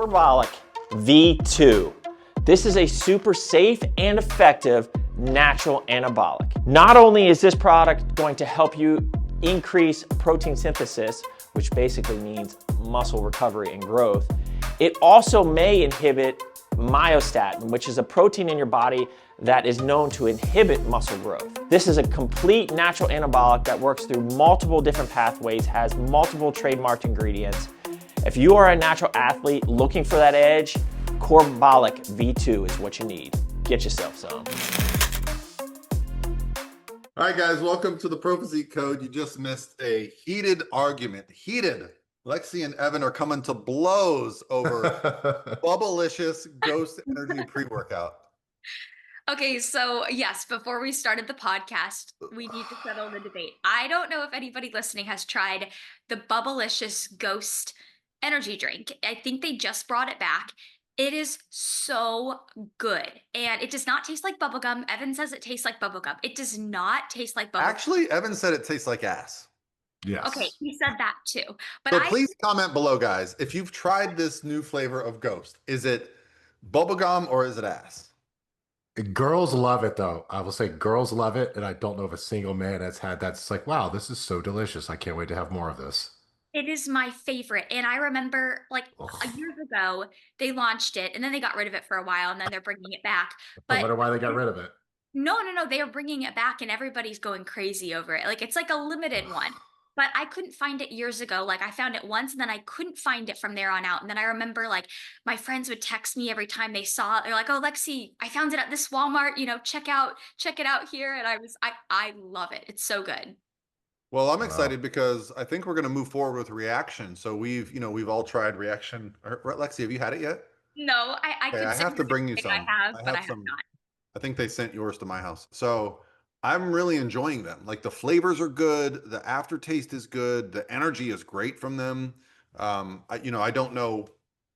Corbolic V2. This is a super safe and effective natural anabolic. Not only is this product going to help you increase protein synthesis, which basically means muscle recovery and growth, it also may inhibit myostatin, which is a protein in your body that is known to inhibit muscle growth. This is a complete natural anabolic that works through multiple different pathways, has multiple trademarked ingredients. If you are a natural athlete looking for that edge, Corbolic V2 is what you need. Get yourself some. All right, guys, welcome to the Pro Physique Code. You just missed a heated argument. Lexi and Evan are coming to blows over Bubblicious Ghost Energy pre-workout. Okay, so yes, before we started the podcast, we need to settle the debate. I don't know if anybody listening has tried the Bubblicious Ghost energy drink. I think they just brought it back. It is so good. And it does not taste like bubblegum. Evan says it tastes like bubblegum. It does not taste like bubblegum. Actually, Evan said it tastes like ass. Yes. Okay, he said that too. But so please comment below, guys. If you've tried this new flavor of Ghost, is it bubblegum or is it ass? Girls love it, though. I will say girls love it, and I don't know of a single man that's had that's like, wow, this is so delicious. I can't wait to have more of this. It is my favorite. And I remember like years ago, they launched it and then they got rid of it for a while and then they're bringing it back. But I wonder why they got rid of it. No. They are bringing it back and everybody's going crazy over it. Like it's like a limited one. But I couldn't find it years ago. Like I found it once and then I couldn't find it from there on out. And then I remember like my friends would text me every time they saw it. They're like, oh, Lexi, I found it at this Walmart, check it out here. And I love it. It's so good. Well, I'm excited because I think we're going to move forward with Reaction. So we've all tried Reaction. Lexi, have you had it yet? No, I have to bring you some. I have not. I think they sent yours to my house. So I'm really enjoying them. Like the flavors are good. The aftertaste is good. The energy is great from them. I don't know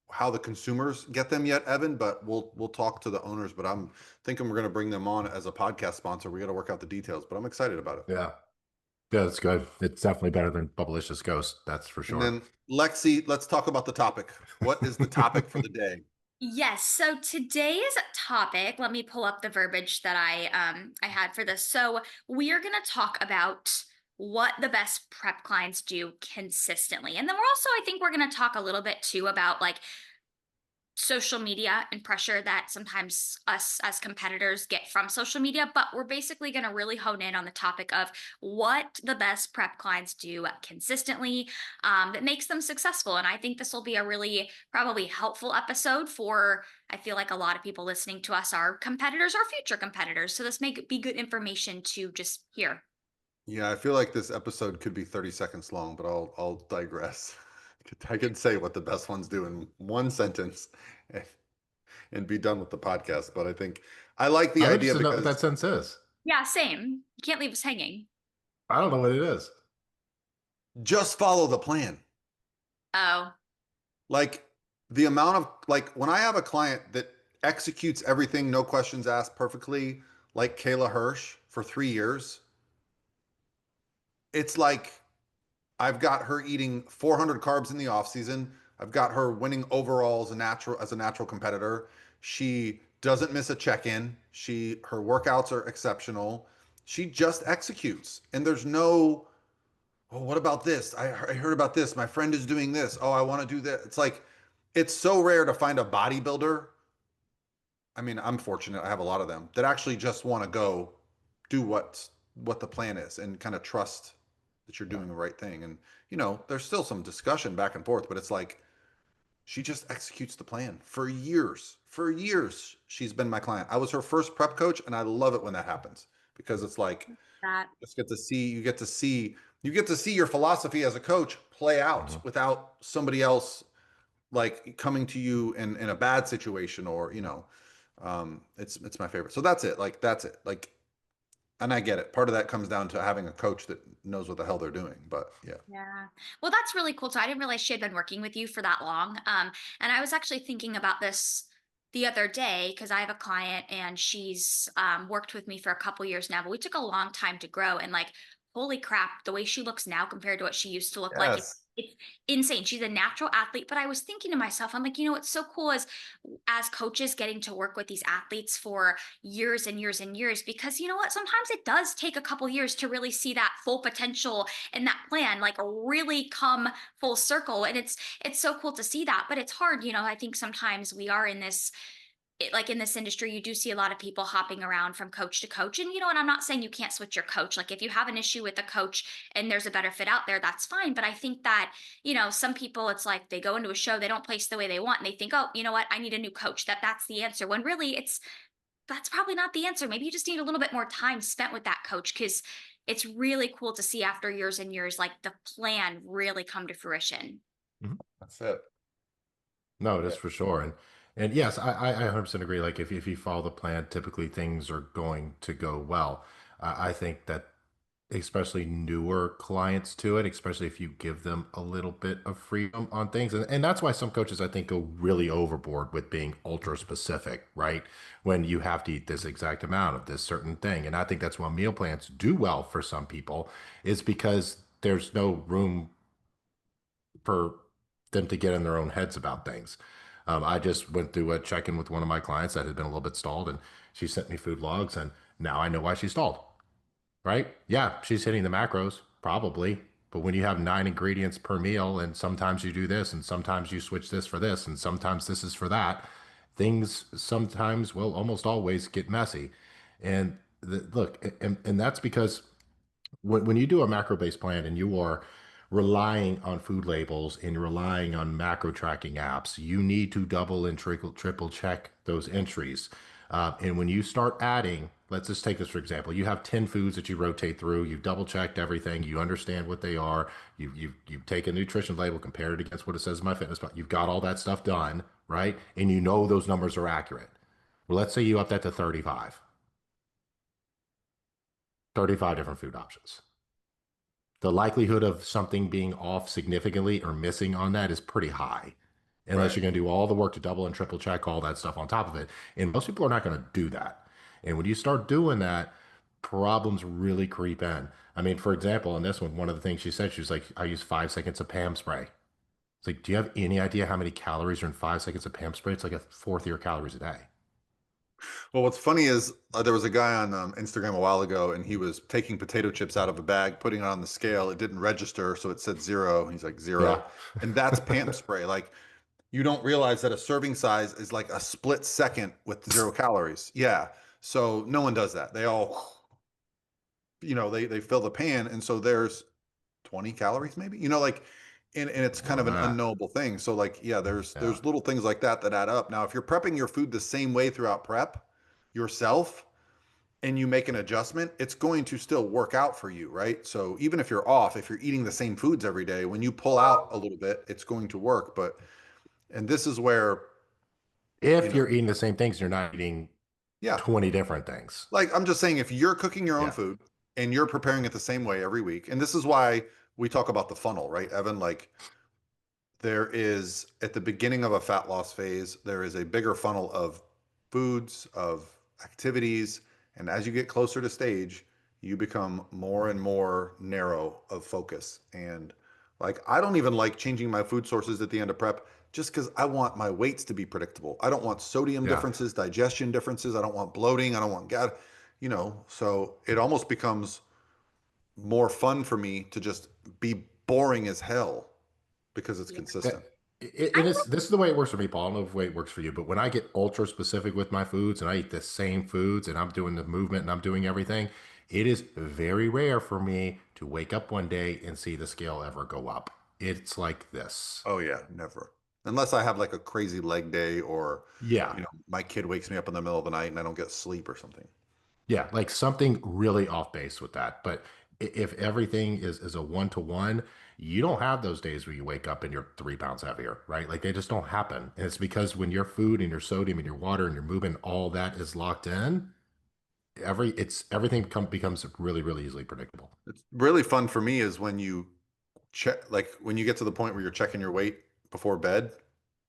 how the consumers get them yet, Evan, but we'll talk to the owners, but I'm thinking we're going to bring them on as a podcast sponsor. We got to work out the details, but I'm excited about it. Yeah. Yeah, it's good. It's definitely better than Bubblicious Ghost. That's for sure. And then Lexi, let's talk about the topic. What is the topic for the day? Yes. So today's topic, let me pull up the verbiage that I had for this. So we are going to talk about what the best prep clients do consistently. And then I think we're going to talk a little bit too about like social media and pressure that sometimes us as competitors get from social media, but we're basically going to really hone in on the topic of what the best prep clients do consistently that makes them successful. And I think this will be a really probably helpful episode for, I feel like a lot of people listening to us are competitors or future competitors. So this may be good information to just hear. Yeah, I feel like this episode could be 30 seconds long, but I'll digress. I could say what the best ones do in one sentence and be done with the podcast. But I think I like the idea because know what that sentence is. Yeah, same. You can't leave us hanging. I don't know what it is. Just follow the plan. Oh. Like the amount of when I have a client that executes everything, no questions asked perfectly, like Kayla Hirsch for 3 years, it's like I've got her eating 400 carbs in the off season. I've got her winning overall as a natural competitor. She doesn't miss a check-in. Her workouts are exceptional. She just executes. And there's no, oh, what about this? I heard about this. My friend is doing this. Oh, I want to do that. It's like, it's so rare to find a bodybuilder. I mean, I'm fortunate. I have a lot of them that actually just want to go do what the plan is and kind of trust that you're doing the right thing. And, there's still some discussion back and forth, but it's like, she just executes the plan for years. For years, she's been my client. I was her first prep coach, and I love it when that happens because it's like, you get to see your philosophy as a coach play out without somebody else like coming to you in a bad situation or, it's my favorite. So that's it. And I get it. Part of that comes down to having a coach that knows what the hell they're doing. But yeah. Yeah. Well, that's really cool. So I didn't realize she had been working with you for that long. And I was actually thinking about this the other day because I have a client and she's worked with me for a couple years now, but we took a long time to grow. And like, holy crap, the way she looks now compared to what she used to look like, It's insane. She's a natural athlete, but I was thinking to myself, I'm like, what's so cool is as coaches getting to work with these athletes for years and years and years, because you know what? Sometimes it does take a couple years to really see that full potential and that plan like really come full circle. And it's so cool to see that, but it's hard. I think sometimes we are in this like in this industry, you do see a lot of people hopping around from coach to coach. And I'm not saying you can't switch your coach. Like if you have an issue with a coach and there's a better fit out there, that's fine. But I think that, some people, it's like they go into a show, they don't place the way they want, and they think, oh, you know what, I need a new coach. That's the answer. When really that's probably not the answer. Maybe you just need a little bit more time spent with that coach, because it's really cool to see after years and years, like the plan really come to fruition. That's it. No, it is Yeah. for sure. And yes, I 100% agree. Like if you follow the plan, typically things are going to go well. I think that especially newer clients to it, especially if you give them a little bit of freedom on things. And that's why some coaches, I think, go really overboard with being ultra specific, right? When you have to eat this exact amount of this certain thing. And I think that's why meal plans do well for some people, is because there's no room for them to get in their own heads about things. I just went through a check-in with one of my clients that had been a little bit stalled, and she sent me food logs, and now I know why she stalled, right? Yeah, she's hitting the macros, probably. But when you have 9 ingredients per meal, and sometimes you do this, and sometimes you switch this for this, and sometimes this is for that, things sometimes, well, almost always get messy. And look, and that's because when you do a macro-based plan and you are relying on food labels and you're relying on macro tracking apps, you need to double and triple check those entries. And when you start adding, let's just take this for example, you have 10 foods that you rotate through, you've double checked everything, you understand what they are, you've taken a nutrition label, compared it against what it says in MyFitnessPal, you've got all that stuff done, right? And you know those numbers are accurate. Well, let's say you up that to 35 different food options. The likelihood of something being off significantly or missing on that is pretty high, unless Right. you're going to do all the work to double and triple check all that stuff on top of it. And most people are not going to do that. And when you start doing that, problems really creep in. I mean, for example, on this one of the things she said, she was like, I use 5 seconds of Pam spray. It's like, do you have any idea how many calories are in 5 seconds of Pam spray? It's like a fourth of your calories a day. Well, what's funny is there was a guy on Instagram a while ago, and he was taking potato chips out of a bag, putting it on the scale. It didn't register, so it said zero. He's like Yeah. zero, and that's Pam spray. Like you don't realize that a serving size is like a split second with 0 calories. Yeah, so no one does that. They all, they fill the pan, and so there's 20 calories maybe. Like, and it's kind More of than an that. unknowable thing. So like, yeah, there's Yeah. there's little things like that add up. Now, if you're prepping your food the same way throughout prep yourself and you make an adjustment, it's going to still work out for you, right? So even if you're off, if you're eating the same foods every day, when you pull out a little bit, it's going to work. And this is where, you If know, you're eating the same things, you're not eating yeah, 20 different things. like I'm just saying, if you're cooking your own Yeah. food and you're preparing it the same way every week, and this is why we talk about the funnel, right, Evan? Like there is at the beginning of a fat loss phase, there is a bigger funnel of foods, of activities. And as you get closer to stage, you become more and more narrow of focus. And like, I don't even like changing my food sources at the end of prep just because I want my weights to be predictable. I don't want sodium Yeah. differences, digestion differences. I don't want bloating. I don't want gas, so it almost becomes more fun for me to just be boring as hell because it's Yeah. consistent. I This is the way it works for me, Paul. I don't know if the way it works for you, but when I get ultra specific with my foods and I eat the same foods and I'm doing the movement and I'm doing everything, it is very rare for me to wake up one day and see the scale ever go up. It's like this. Oh yeah, never. Unless I have like a crazy leg day or, Yeah. my kid wakes me up in the middle of the night and I don't get sleep or something. Yeah, like something really off base with that. But if everything is a one-to-one, you don't have those days where you wake up and you're 3 pounds heavier, right? Like they just don't happen. And it's because when your food and your sodium and your water and your movement, all that is locked in, everything becomes really, really easily predictable. It's really fun for me is when you check, like when you get to the point where you're checking your weight before bed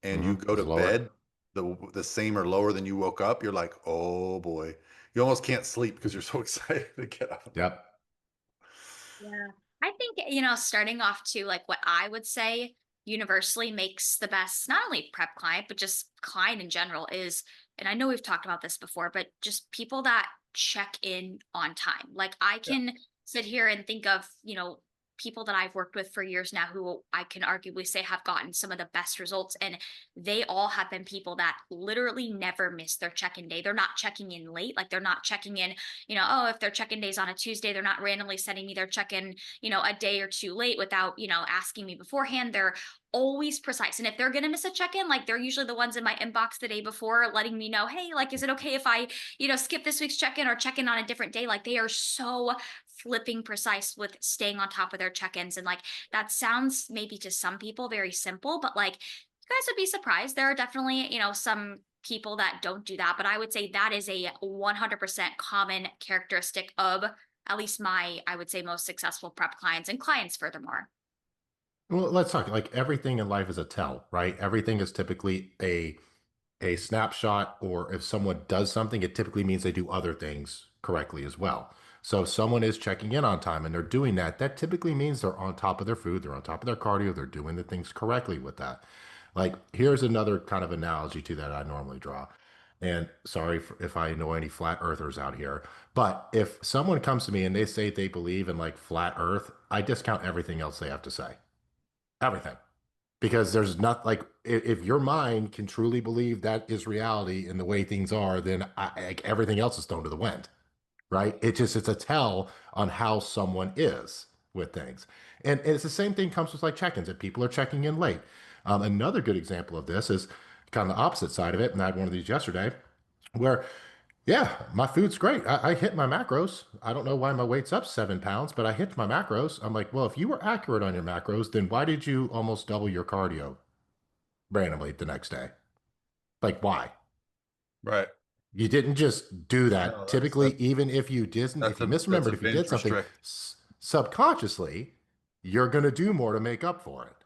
and you go It's to lower. bed the same or lower than you woke up, you're like, oh boy. You almost can't sleep because you're so excited to get up. Yep. Yeah. I think, you know, starting off to like what I would say universally makes the best, not only prep client, but just client in general is, and I know we've talked about this before, but just people that check in on time. Like I Yeah. can sit here and think of, you know, people that I've worked with for years now who I can arguably say have gotten some of the best results. And they all have been people that literally never miss their check-in day. They're not checking in late. Like they're not checking in, you know, oh, if their check-in day is on a Tuesday, they're not randomly sending me their check-in, you know, a day or two late without, you know, asking me beforehand. They're always precise. And if they're going to miss a check-in, like they're usually the ones in my inbox the day before letting me know, hey, like, is it okay if I, you know, skip this week's check-in or check in on a different day? Like they are so flipping precise with staying on top of their check-ins. And like that sounds maybe to some people very simple, but like you guys would be surprised. There are definitely, you know, some people that don't do that, but I would say that is a 100% common characteristic of at least my, I would say, most successful prep clients and clients furthermore. Well, let's talk like everything in life is a tell, right? Everything is typically a snapshot, or if someone does something, it typically means they do other things correctly as well. So if someone is checking in on time and they're doing that, that typically means they're on top of their food, they're on top of their cardio, they're doing the things correctly with that. Like, here's another kind of analogy to that I normally draw. And sorry if I know any flat earthers out here, but if someone comes to me and they say they believe in like flat earth, I discount everything else they have to say. Everything. Because there's not like if your mind can truly believe that is reality and the way things are, then like everything else is thrown to the wind, right? It's a tell on how someone is with things, and it's the same thing comes with like check-ins. If people are checking in late, another good example of this is kind of the opposite side of it. And I had one of these yesterday, where yeah, my food's great. I hit my macros. I don't know why my weight's up 7 pounds, but I hit my macros. I'm like, well, if you were accurate on your macros, then why did you almost double your cardio randomly the next day? Like, why? Right. You didn't just do that. No, Typically, even if you didn't, if you that's misremembered, a if you binge did something restrict. subconsciously, you're going to do more to make up for it.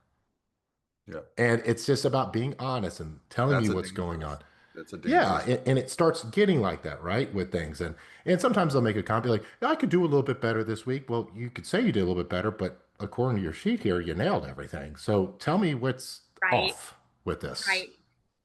Yeah. And it's just about being honest and telling me That's a what's going on. dangerous. That's a Yeah, dangerous. and it starts getting like that, right, with things, and sometimes they'll make a comment like, "Yeah, I could do a little bit better this week." Well, you could say you did a little bit better, but according to your sheet here, you nailed everything. So tell me what's Right. off with this. Right.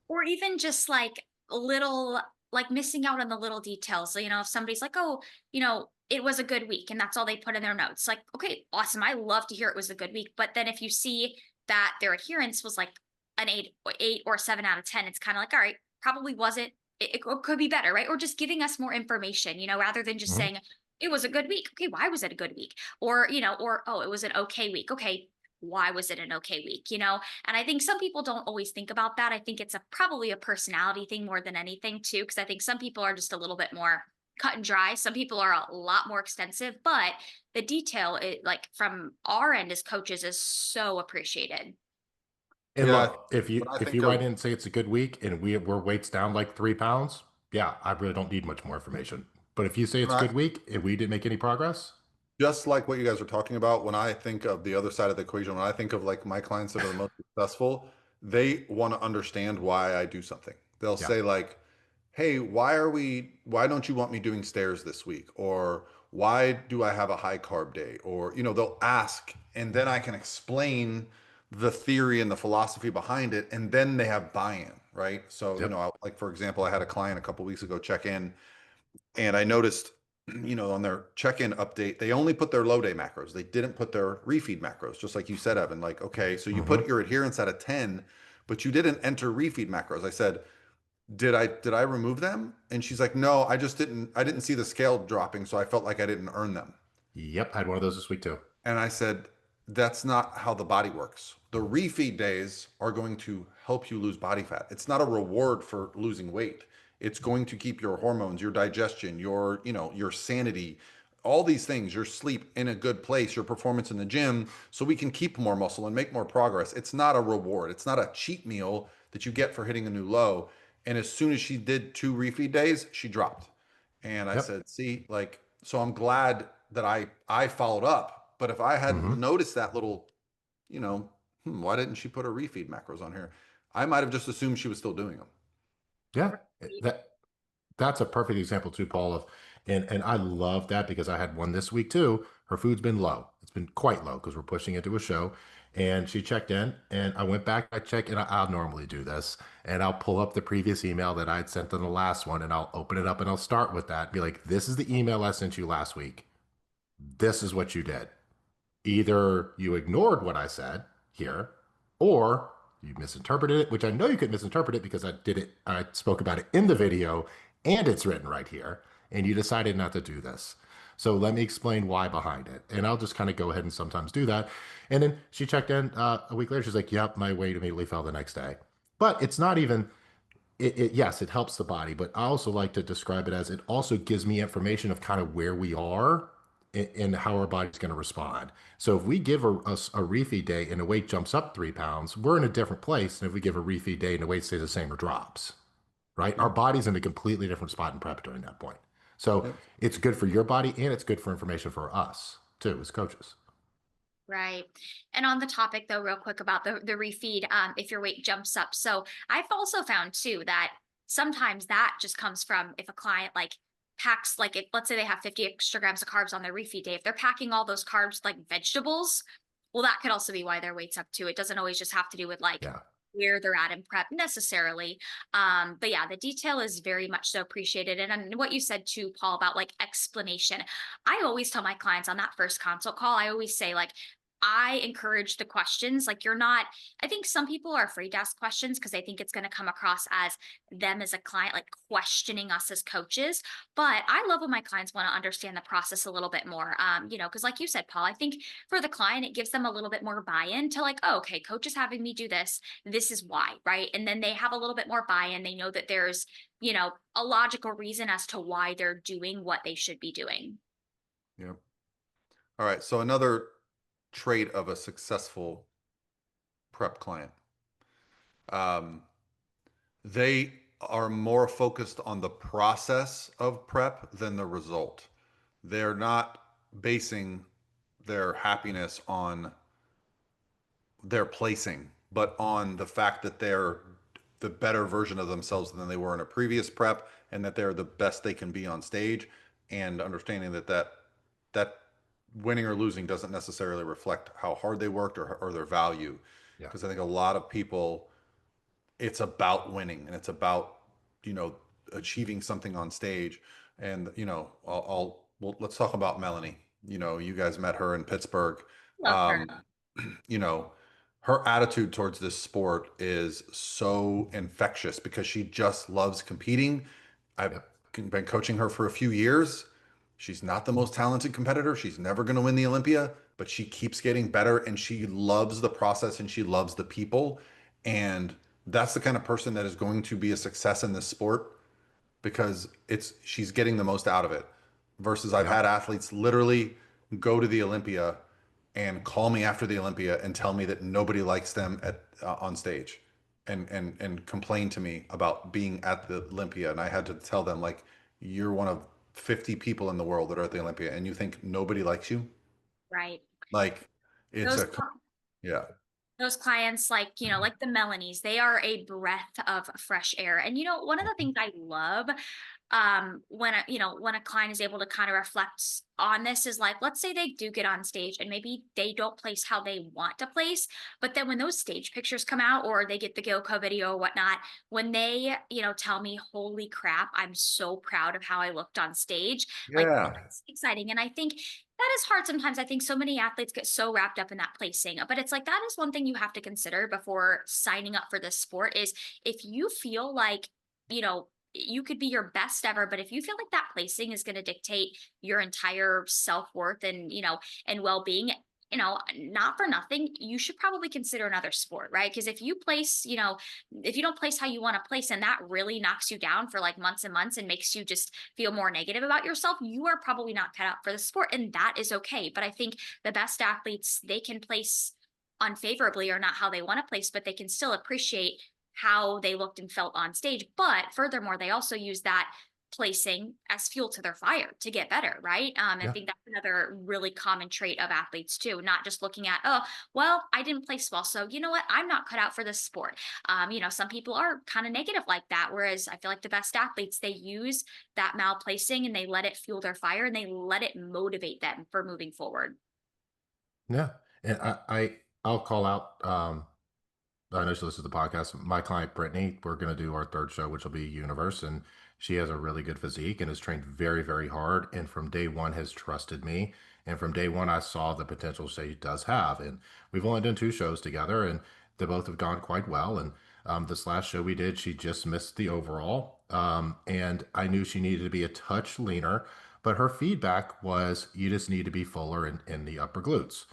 Or even just like little, like missing out on the little details. So, you know, if somebody's like, oh, you know, it was a good week and that's all they put in their notes. Like, okay, awesome. I love to hear it was a good week. But then if you see that their adherence was like an eight or 7 out of 10, it's kind of like, all right, probably wasn't, it could be better, right? Or just giving us more information, you know, rather than just Mhm. saying, it was a good week. Okay, why was it a good week? Or, you know, or, oh, it was an okay week. Okay, why was it an okay week? You know, and I think some people don't always think about that. I think it's a probably a personality thing more than anything too, because I think some people are just a little bit more cut and dry. Some people are a lot more extensive, but the detail, like from our end as coaches, is so appreciated. And Yeah. look, if When you I if think you write of in and say it's a good week and we're weights down like 3 pounds, yeah, I really don't need much more information. But if you say it's when a I good week and we didn't make any progress, just like what you guys are talking about, when I think of the other side of the equation, when I think of like my clients that are the most successful, they want to understand why I do something. They'll yeah, say like, "Hey, why don't you want me doing stairs this week?" Or "Why do I have a high carb day?" Or, they'll ask, and then I can explain the theory and the philosophy behind it, and then they have buy-in, right? So, yep, like for example, I had a client a couple weeks ago check in, and I noticed, on their check-in update, they only put their low day macros. They didn't put their refeed macros, just like you said, Evan. Like, okay, so you hmm put your adherence at a 10, but you didn't enter refeed macros. I said, did I remove them? And she's like, no, I didn't see the scale dropping, so I felt like I didn't earn them. yep, I had one of those this week too. And I said, that's not how the body works. The refeed days are going to help you lose body fat. It's not a reward for losing weight. It's going to keep your hormones, your digestion, your sanity, all these things, your sleep in a good place, your performance in the gym, so we can keep more muscle and make more progress. It's not a reward. It's not a cheat meal that you get for hitting a new low. And as soon as she did 2 refeed days, she dropped. And I Yep. said, see, like, so I'm glad that I followed up. But if I hadn't hmm noticed that little, why didn't she put her refeed macros on here? I might have just assumed she was still doing them. Yeah. That's a perfect example too, Paul, of and I love that because I had one this week too, Her food's been low. It's been quite low because we're pushing into a show. And she checked in, and I went back. I check, and I'll normally do this, and I'll pull up the previous email that I'd sent on the last one, and I'll open it up, and I'll start with that. Be like, "This is the email I sent you last week. This is what you did. Either you ignored what I said here, or you misinterpreted it, which I know you could misinterpret it because I did it. I spoke about it in the video, and it's written right here, and you decided not to do this. So let me explain why behind it." And I'll just kind of go ahead and sometimes do that. And then she checked in a week later. She's like, "Yep, my weight immediately fell the next day." But it's not even yes, it helps the body, but I also like to describe it as it also gives me information of kind of where we are and how our body's going to respond. So if we give a refeed day and the weight jumps up 3 pounds, we're in a different place than if we give a refeed day and the weight stays the same or drops, right? Our body's in a completely different spot in prep during that point. So Yep. it's good for your body and it's good for information for us too as coaches. Right. And on the topic though, real quick about the refeed, if your weight jumps up. So I've also found too that sometimes that just comes from if a client like packs, like if let's say they have 50 extra grams of carbs on their refeed day, if they're packing all those carbs like vegetables, well, that could also be why their weight's up too. It doesn't always just have to do with like Yeah. where they're at in prep necessarily. But yeah, the detail is very much so appreciated. And what you said too, Paul, about like explanation. I always tell my clients on that first consult call, I always say like, I encourage the questions. Like you're not, I think some people are afraid to ask questions because they think it's going to come across as them as a client, like questioning us as coaches. But I love when my clients want to understand the process a little bit more. Because like you said, Paul, I think for the client, it gives them a little bit more buy-in to like, oh, okay, coach is having me do this. This is why, right? And then they have a little bit more buy-in. They know that there's, a logical reason as to why they're doing what they should be doing. Yep. All right. So another trait of a successful prep client. They are more focused on the process of prep than the result. They're not basing their happiness on their placing, but on the fact that they're the better version of themselves than they were in a previous prep and that they're the best they can be on stage, and understanding that winning or losing doesn't necessarily reflect how hard they worked or their value. Yeah. Because I think a lot of people, it's about winning and it's about, you know, achieving something on stage. And, well, let's talk about Melanie. You guys met her in Pittsburgh. Love her. Um, you know, her attitude towards this sport is so infectious because she just loves competing. I've Yep. been coaching her for a few years. She's not the most talented competitor. She's never going to win the Olympia, but she keeps getting better and she loves the process and she loves the people. And that's the kind of person that is going to be a success in this sport because she's getting the most out of it. Versus I've had Yep. athletes literally go to the Olympia and call me after the Olympia and tell me that nobody likes them at on stage, and complain to me about being at the Olympia. And I had to tell them, like, you're one of 50 people in the world that are at the Olympia and you think nobody likes you? Right. Like, it's Those a yeah. those clients like like the Melanies, they are a breath of fresh air. And one of the things I love when a client is able to kind of reflect on this is like, let's say they do get on stage and maybe they don't place how they want to place, but then when those stage pictures come out or they get the GoCo video or whatnot, when they tell me, holy crap, I'm so proud of how I looked on stage, like Yeah. that's exciting. And I think that is hard sometimes. I think so many athletes get so wrapped up in that placing, but it's like that is one thing you have to consider before signing up for this sport is if you feel like, you could be your best ever, but if you feel like that placing is going to dictate your entire self-worth and well-being, not for nothing, you should probably consider another sport, right? Because if you place, if you don't place how you want to place and that really knocks you down for like months and months and makes you just feel more negative about yourself, you are probably not cut out for the sport, and that is okay. But I think the best athletes, they can place unfavorably or not how they want to place, but they can still appreciate how they looked and felt on stage. But furthermore, they also use that placing as fuel to their fire to get better, right? I Yeah. think that's another really common trait of athletes too, not just looking at, oh, well, I didn't place well, so you know what, I'm not cut out for this sport. Some people are kind of negative like that, whereas I feel like the best athletes, they use that malplacing and they let it fuel their fire and they let it motivate them for moving forward. Yeah. And I'll call out, I know she listens to the podcast. My client Brittany, we're going to do our third show, which will be Universe, and she has a really good physique and has trained very, very hard. And from day one, has trusted me. And from day one, I saw the potential she does have. And we've only done two shows together, and they both have gone quite well. And this last show we did, she just missed the overall, and I knew she needed to be a touch leaner. But her feedback was, you just need to be fuller in the upper glutes.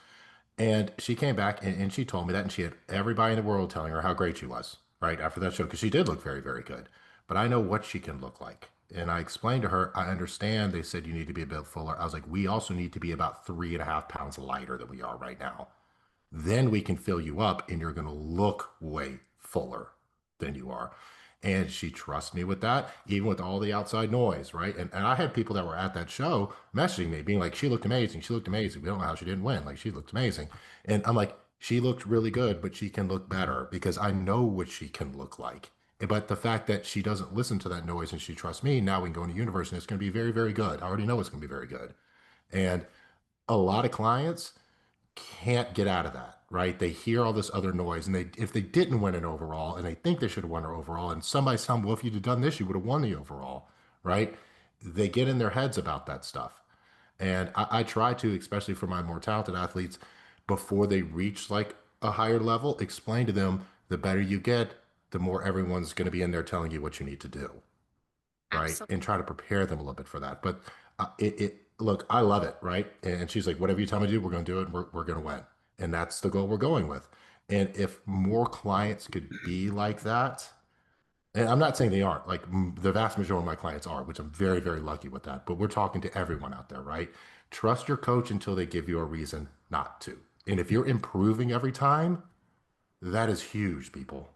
And she came back and she told me that, and she had everybody in the world telling her how great she was right after that show because she did look very, very good. But I know what she can look like. And I explained to her, I understand they said you need to be a bit fuller. I was like, we also need to be about 3.5 pounds lighter than we are right now. Then we can fill you up and you're going to look way fuller than you are. And she trusts me with that, even with all the outside noise, right? And I had people that were at that show messaging me, being like, she looked amazing. She looked amazing. We don't know how she didn't win. Like, she looked amazing. And I'm like, she looked really good, but she can look better because I know what she can look like. But the fact that she doesn't listen to that noise and she trusts me, now we can go into universe and it's going to be very, very good. I already know it's going to be very good. And a lot of clients can't get out of that, right? They hear all this other noise, and if they didn't win an overall, and they think they should have won an overall, and somebody's telling them, well, if you'd have done this, you would have won the overall, right? They get in their heads about that stuff, and I try to, especially for my more talented athletes, before they reach like a higher level, explain to them the better you get, the more everyone's going to be in there telling you what you need to do, right? Absolutely. And try to prepare them a little bit for that. But look, I love it, right? And she's like, whatever you tell me to do, we're going to do it. And we're going to win. And that's the goal we're going with. And if more clients could be like that, and I'm not saying they aren't, like the vast majority of my clients are, which I'm very, very lucky with that. But we're talking to everyone out there, right? Trust your coach until they give you a reason not to. And if you're improving every time, that is huge, people.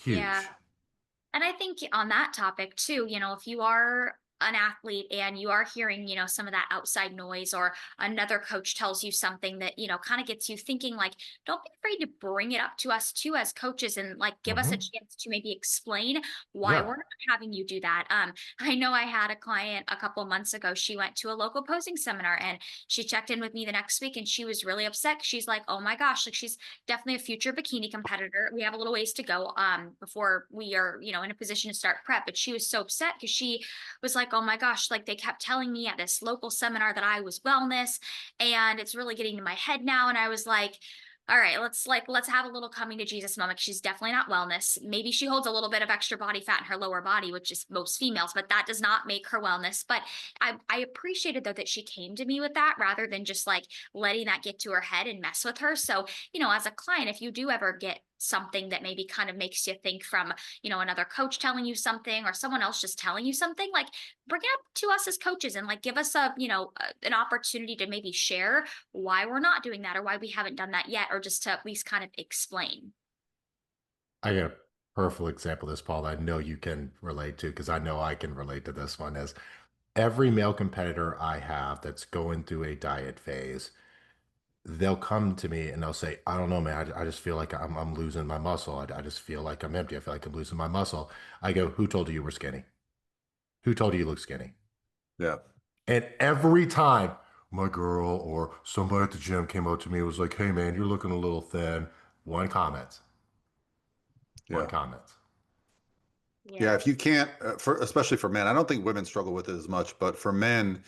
Yeah. Huge. And I think on that topic too, if you are an athlete and you are hearing, some of that outside noise or another coach tells you something that, kind of gets you thinking, like, don't be afraid to bring it up to us too as coaches and like give us a Hmm. chance to maybe explain why Yeah. we're not having you do that. I know I had a client a couple months ago. She went to a local posing seminar and she checked in with me the next week and she was really upset. She's like, oh my gosh, like she's definitely a future bikini competitor. We have a little ways to go before we are, in a position to start prep. But she was so upset because she was like, oh my gosh, like they kept telling me at this local seminar that I was wellness and it's really getting to my head now. And I was like, all right, let's have a little coming to Jesus moment. She's definitely not wellness. Maybe she holds a little bit of extra body fat in her lower body, which is most females, but that does not make her wellness. But I appreciated though that she came to me with that rather than just like letting that get to her head and mess with her. So, as a client, if you do ever get something that maybe kind of makes you think from, another coach telling you something or someone else just telling you something, like bring it up to us as coaches and like give us an opportunity to maybe share why we're not doing that or why we haven't done that yet, or just to at least kind of explain. I got a perfect example of this, Paul, that I know you can relate to because I know I can relate to this one is every male competitor I have that's going through a diet phase, they'll come to me and they'll say, I don't know, man, I just feel like I'm losing my muscle. I just feel like I'm empty. I feel like I'm losing my muscle. I go, who told you you were skinny? Who told you you look skinny? Yeah. And every time my girl or somebody at the gym came up to me and was like, hey, man, you're looking a little thin. One comment, one Yeah. comment. Yeah. Yeah. If you can't, especially for men, I don't think women struggle with it as much, but for men,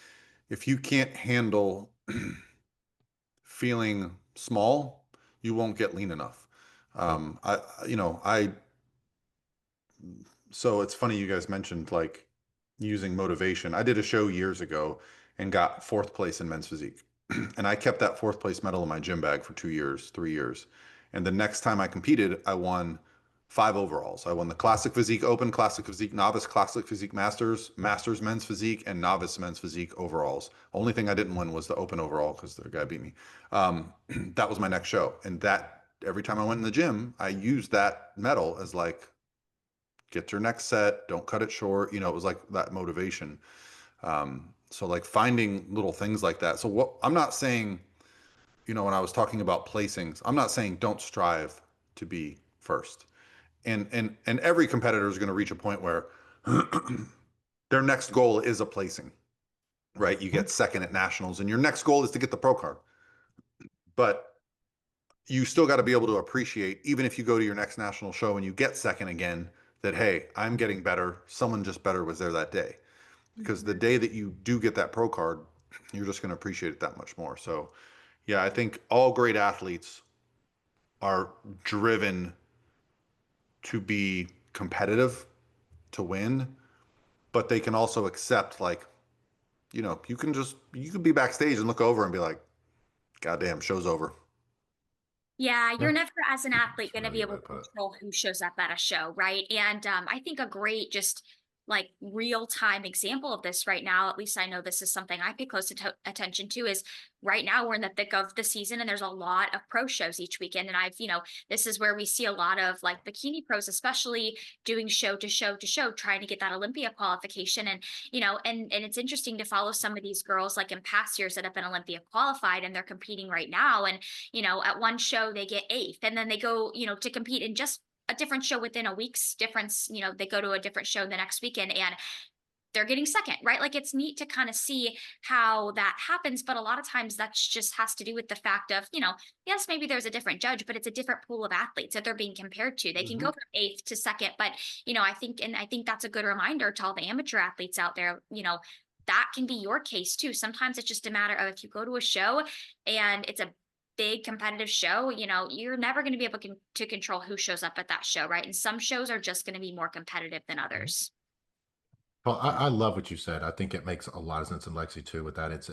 if you can't handle feeling small, you won't get lean enough. I, you know, I, so it's funny you guys mentioned like using motivation. I did a show years ago and got fourth place in men's physique. And I kept that fourth place medal in my gym bag for 2 years, 3 years. And the next time I competed, I won five overalls. I won the Classic Physique Open, Classic Physique Novice, Classic Physique Masters, Masters Men's Physique, and Novice Men's Physique overalls. Only thing I didn't win was the Open overall because the guy beat me. That was my next show. And that every time I went in the gym, I used that medal as like get to your next set, don't cut it short. You know, it was like that motivation. So like finding little things like that. So what I'm not saying, you know, when I was talking about placings, I'm not saying don't strive to be first. And every competitor is going to reach a point where their next goal is a placing, right? You get second at nationals and your next goal is to get the pro card. But you still got to be able to appreciate, even if you go to your next national show and you get second again, that, hey, I'm getting better. Someone just better was there that day. Because the day that you do get that pro card, you're just going to appreciate it that much more. So, yeah, I think all great athletes are driven to be competitive, to win, but they can also accept, like, you know, you can be backstage and look over and be like, goddamn, show's over. Yeah, Yeah, you're never as an athlete that's a going to really be good way able to to put it. control who shows up at a show, right? And I think a great just like real time example of this right now, at least I know this is something I pay close attention to, is right now we're in the thick of the season and there's a lot of pro shows each weekend. And this is where we see a lot of like bikini pros, especially doing show to show to show, trying to get that Olympia qualification. And it's interesting to follow some of these girls like in past years that have been Olympia qualified and they're competing right now. And at one show they get eighth and then they go, to compete in just a different show within a week's difference. They go to a different show the next weekend and they're getting second, right? Like it's neat to kind of see how that happens. But a lot of times that just has to do with the fact of, yes, maybe there's a different judge, but it's a different pool of athletes that they're being compared to. They can go Mm-hmm. from eighth to second, but, I think that's a good reminder to all the amateur athletes out there, that can be your case too. Sometimes it's just a matter of if you go to a show and it's a big competitive show, you're never going to be able to control who shows up at that show, right? And some shows are just going to be more competitive than others. Well, I love what you said. I think it makes a lot of sense in Lexi too with that. It's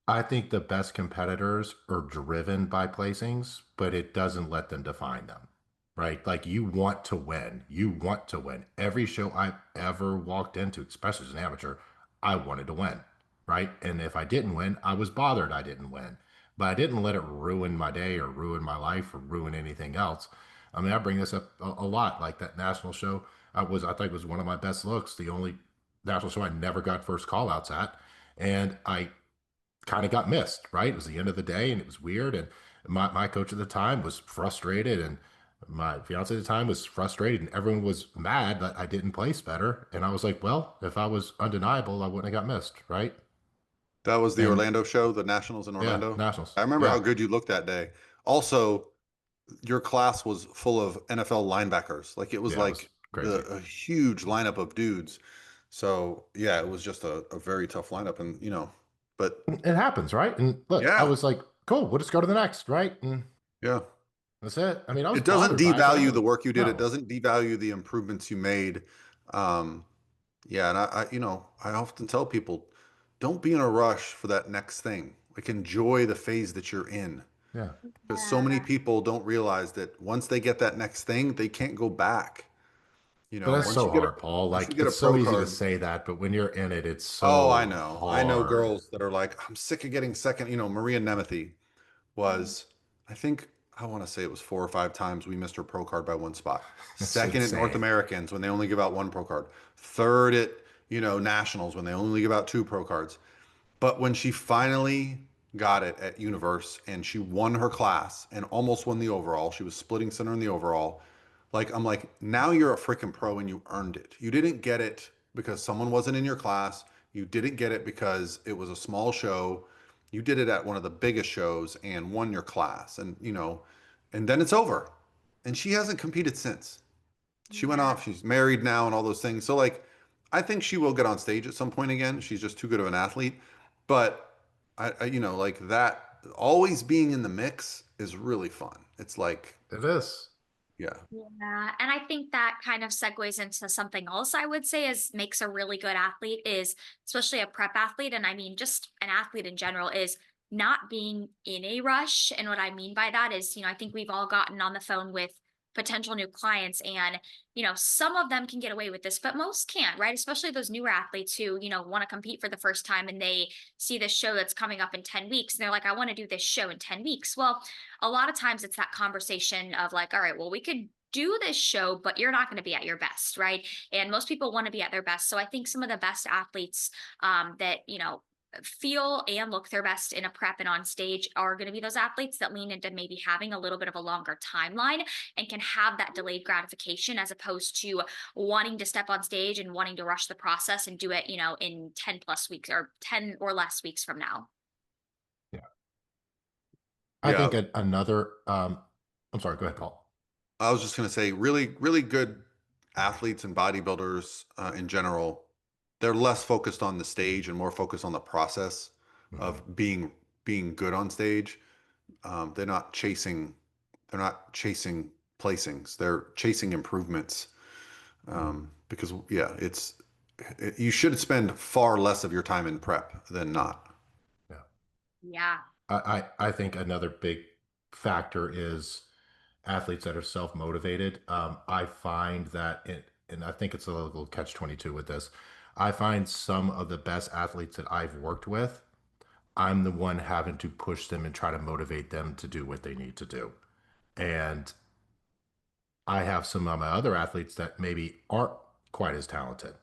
I think the best competitors are driven by placings, but it doesn't let them define them, right? Like you want to win. You want to win. Every show I've ever walked into, especially as an amateur, I wanted to win, right? And if I didn't win, I was bothered I didn't win. But I didn't let it ruin my day or ruin my life or ruin anything else. I mean, I bring this up a lot. Like that national show, I think was one of my best looks. The only national show I never got first call outs at. And I kind of got missed, right? It was the end of the day and it was weird. And my coach at the time was frustrated and my fiance at the time was frustrated and everyone was mad that I didn't place better. And I was like, well, if I was undeniable, I wouldn't have got missed, right? That was the And Orlando show, the Nationals in yeah, Orlando. nationals. I remember Yeah. how good you looked that day. Also, your class was full of NFL linebackers. Like it was Yeah, it was like crazy. a huge lineup of dudes. So yeah, it was just a very tough lineup. And but It happens, right? And look, I yeah, was like, cool, we'll just go to the next, right? And yeah. that's it. I mean, I was It doesn't bothered by it, but I devalue the knew work you did. It no. doesn't devalue the improvements you made. Um, yeah, and I often tell people, don't be in a rush for that next thing. Like enjoy the phase that you're in. Yeah. Because so many people don't realize that once they get that next thing, they can't go back. But that's Once so you get a hard, Paul. once you Like get a it's so pro easy to card, say that, but when you're in it, it's oh, I so know. I know hard. girls that are like, I'm sick of getting second. Maria Nemeth was, I think, I want to say it was 4 or 5 times we missed her pro card by one spot. It's Second at North insane. Americans when they only give out one pro card. Third at, nationals when they only give out two pro cards. But when she finally got it at Universe and she won her class and almost won the overall, she was splitting center in the overall. Like, I'm like, now you're a freaking pro and you earned it. You didn't get it because someone wasn't in your class. You didn't get it because it was a small show. You did it at one of the biggest shows and won your class. And then it's over. And she hasn't competed since. She went Yeah. off. She's married now and all those things. So like, I think she will get on stage at some point again. She's just too good of an athlete. But like that, always being in the mix is really fun. It's like, It is. yeah, Yeah, and I think that kind of segues into something else I would say is makes a really good athlete is, especially a prep athlete, and I mean just an athlete in general, is not being in a rush. And what I mean by that is, I think we've all gotten on the phone with potential new clients and, some of them can get away with this, but most can't, right? Especially those newer athletes who, want to compete for the first time and they see this show that's coming up in 10 weeks and they're like, I want to do this show in 10 weeks. Well, a lot of times it's that conversation of like, all right, well, we could do this show, but you're not going to be at your best, right? And most people want to be at their best. So I think some of the best athletes that, feel and look their best in a prep and on stage are going to be those athletes that lean into maybe having a little bit of a longer timeline and can have that delayed gratification as opposed to wanting to step on stage and wanting to rush the process and do it, in 10 plus weeks or 10 or less weeks from now. Yeah. I Yeah, think another, I'm sorry, go ahead, Paul. I was just going to say, really, really good athletes and bodybuilders in general, they're less focused on the stage and more focused on the process Mhm. of being good on stage. They're not chasing, they're not chasing placings. They're chasing improvements. Because yeah, you should spend far less of your time in prep than not. Yeah. Yeah. I think another big factor is athletes that are self-motivated. I find that and I think it's a little catch-22 with this. I find some of the best athletes that I've worked with, I'm the one having to push them and try to motivate them to do what they need to do. And I have some of my other athletes that maybe aren't quite as talented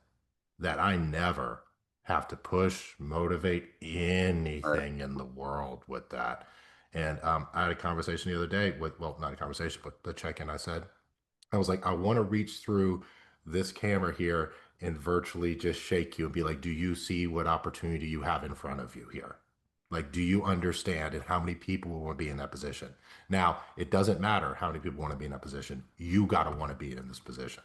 that I never have to push, motivate All right. anything in the world with that. And I had a conversation the other day with, well, not a conversation, but the check-in. I was like, I want to reach through this camera here and virtually just shake you and be like, do you see what opportunity you have in front of you here? Like, do you understand and how many people will want to be in that position? Now, it doesn't matter how many people want to be in that position. You got to want to be in this position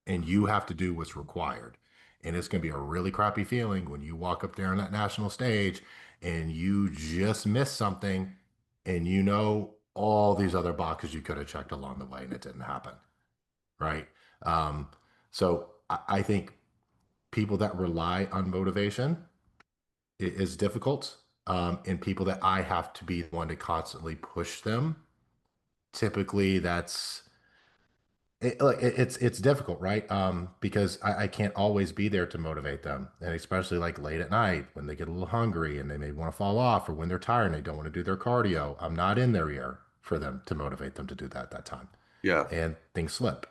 and you have to do what's required. And it's going to be a really crappy feeling when you walk up there on that national stage and you just miss something and you know all these other boxes you could have checked along the way and it didn't happen. Right. Um, so I think people that rely on motivation is difficult. And people that I have to be the one to constantly push them, typically it's difficult, right? Because I can't always be there to motivate them, and especially like late at night when they get a little hungry and they may want to fall off, or when they're tired and they don't want to do their cardio. I'm not in their ear for them to motivate them to do that at that time, Yeah. and things slip.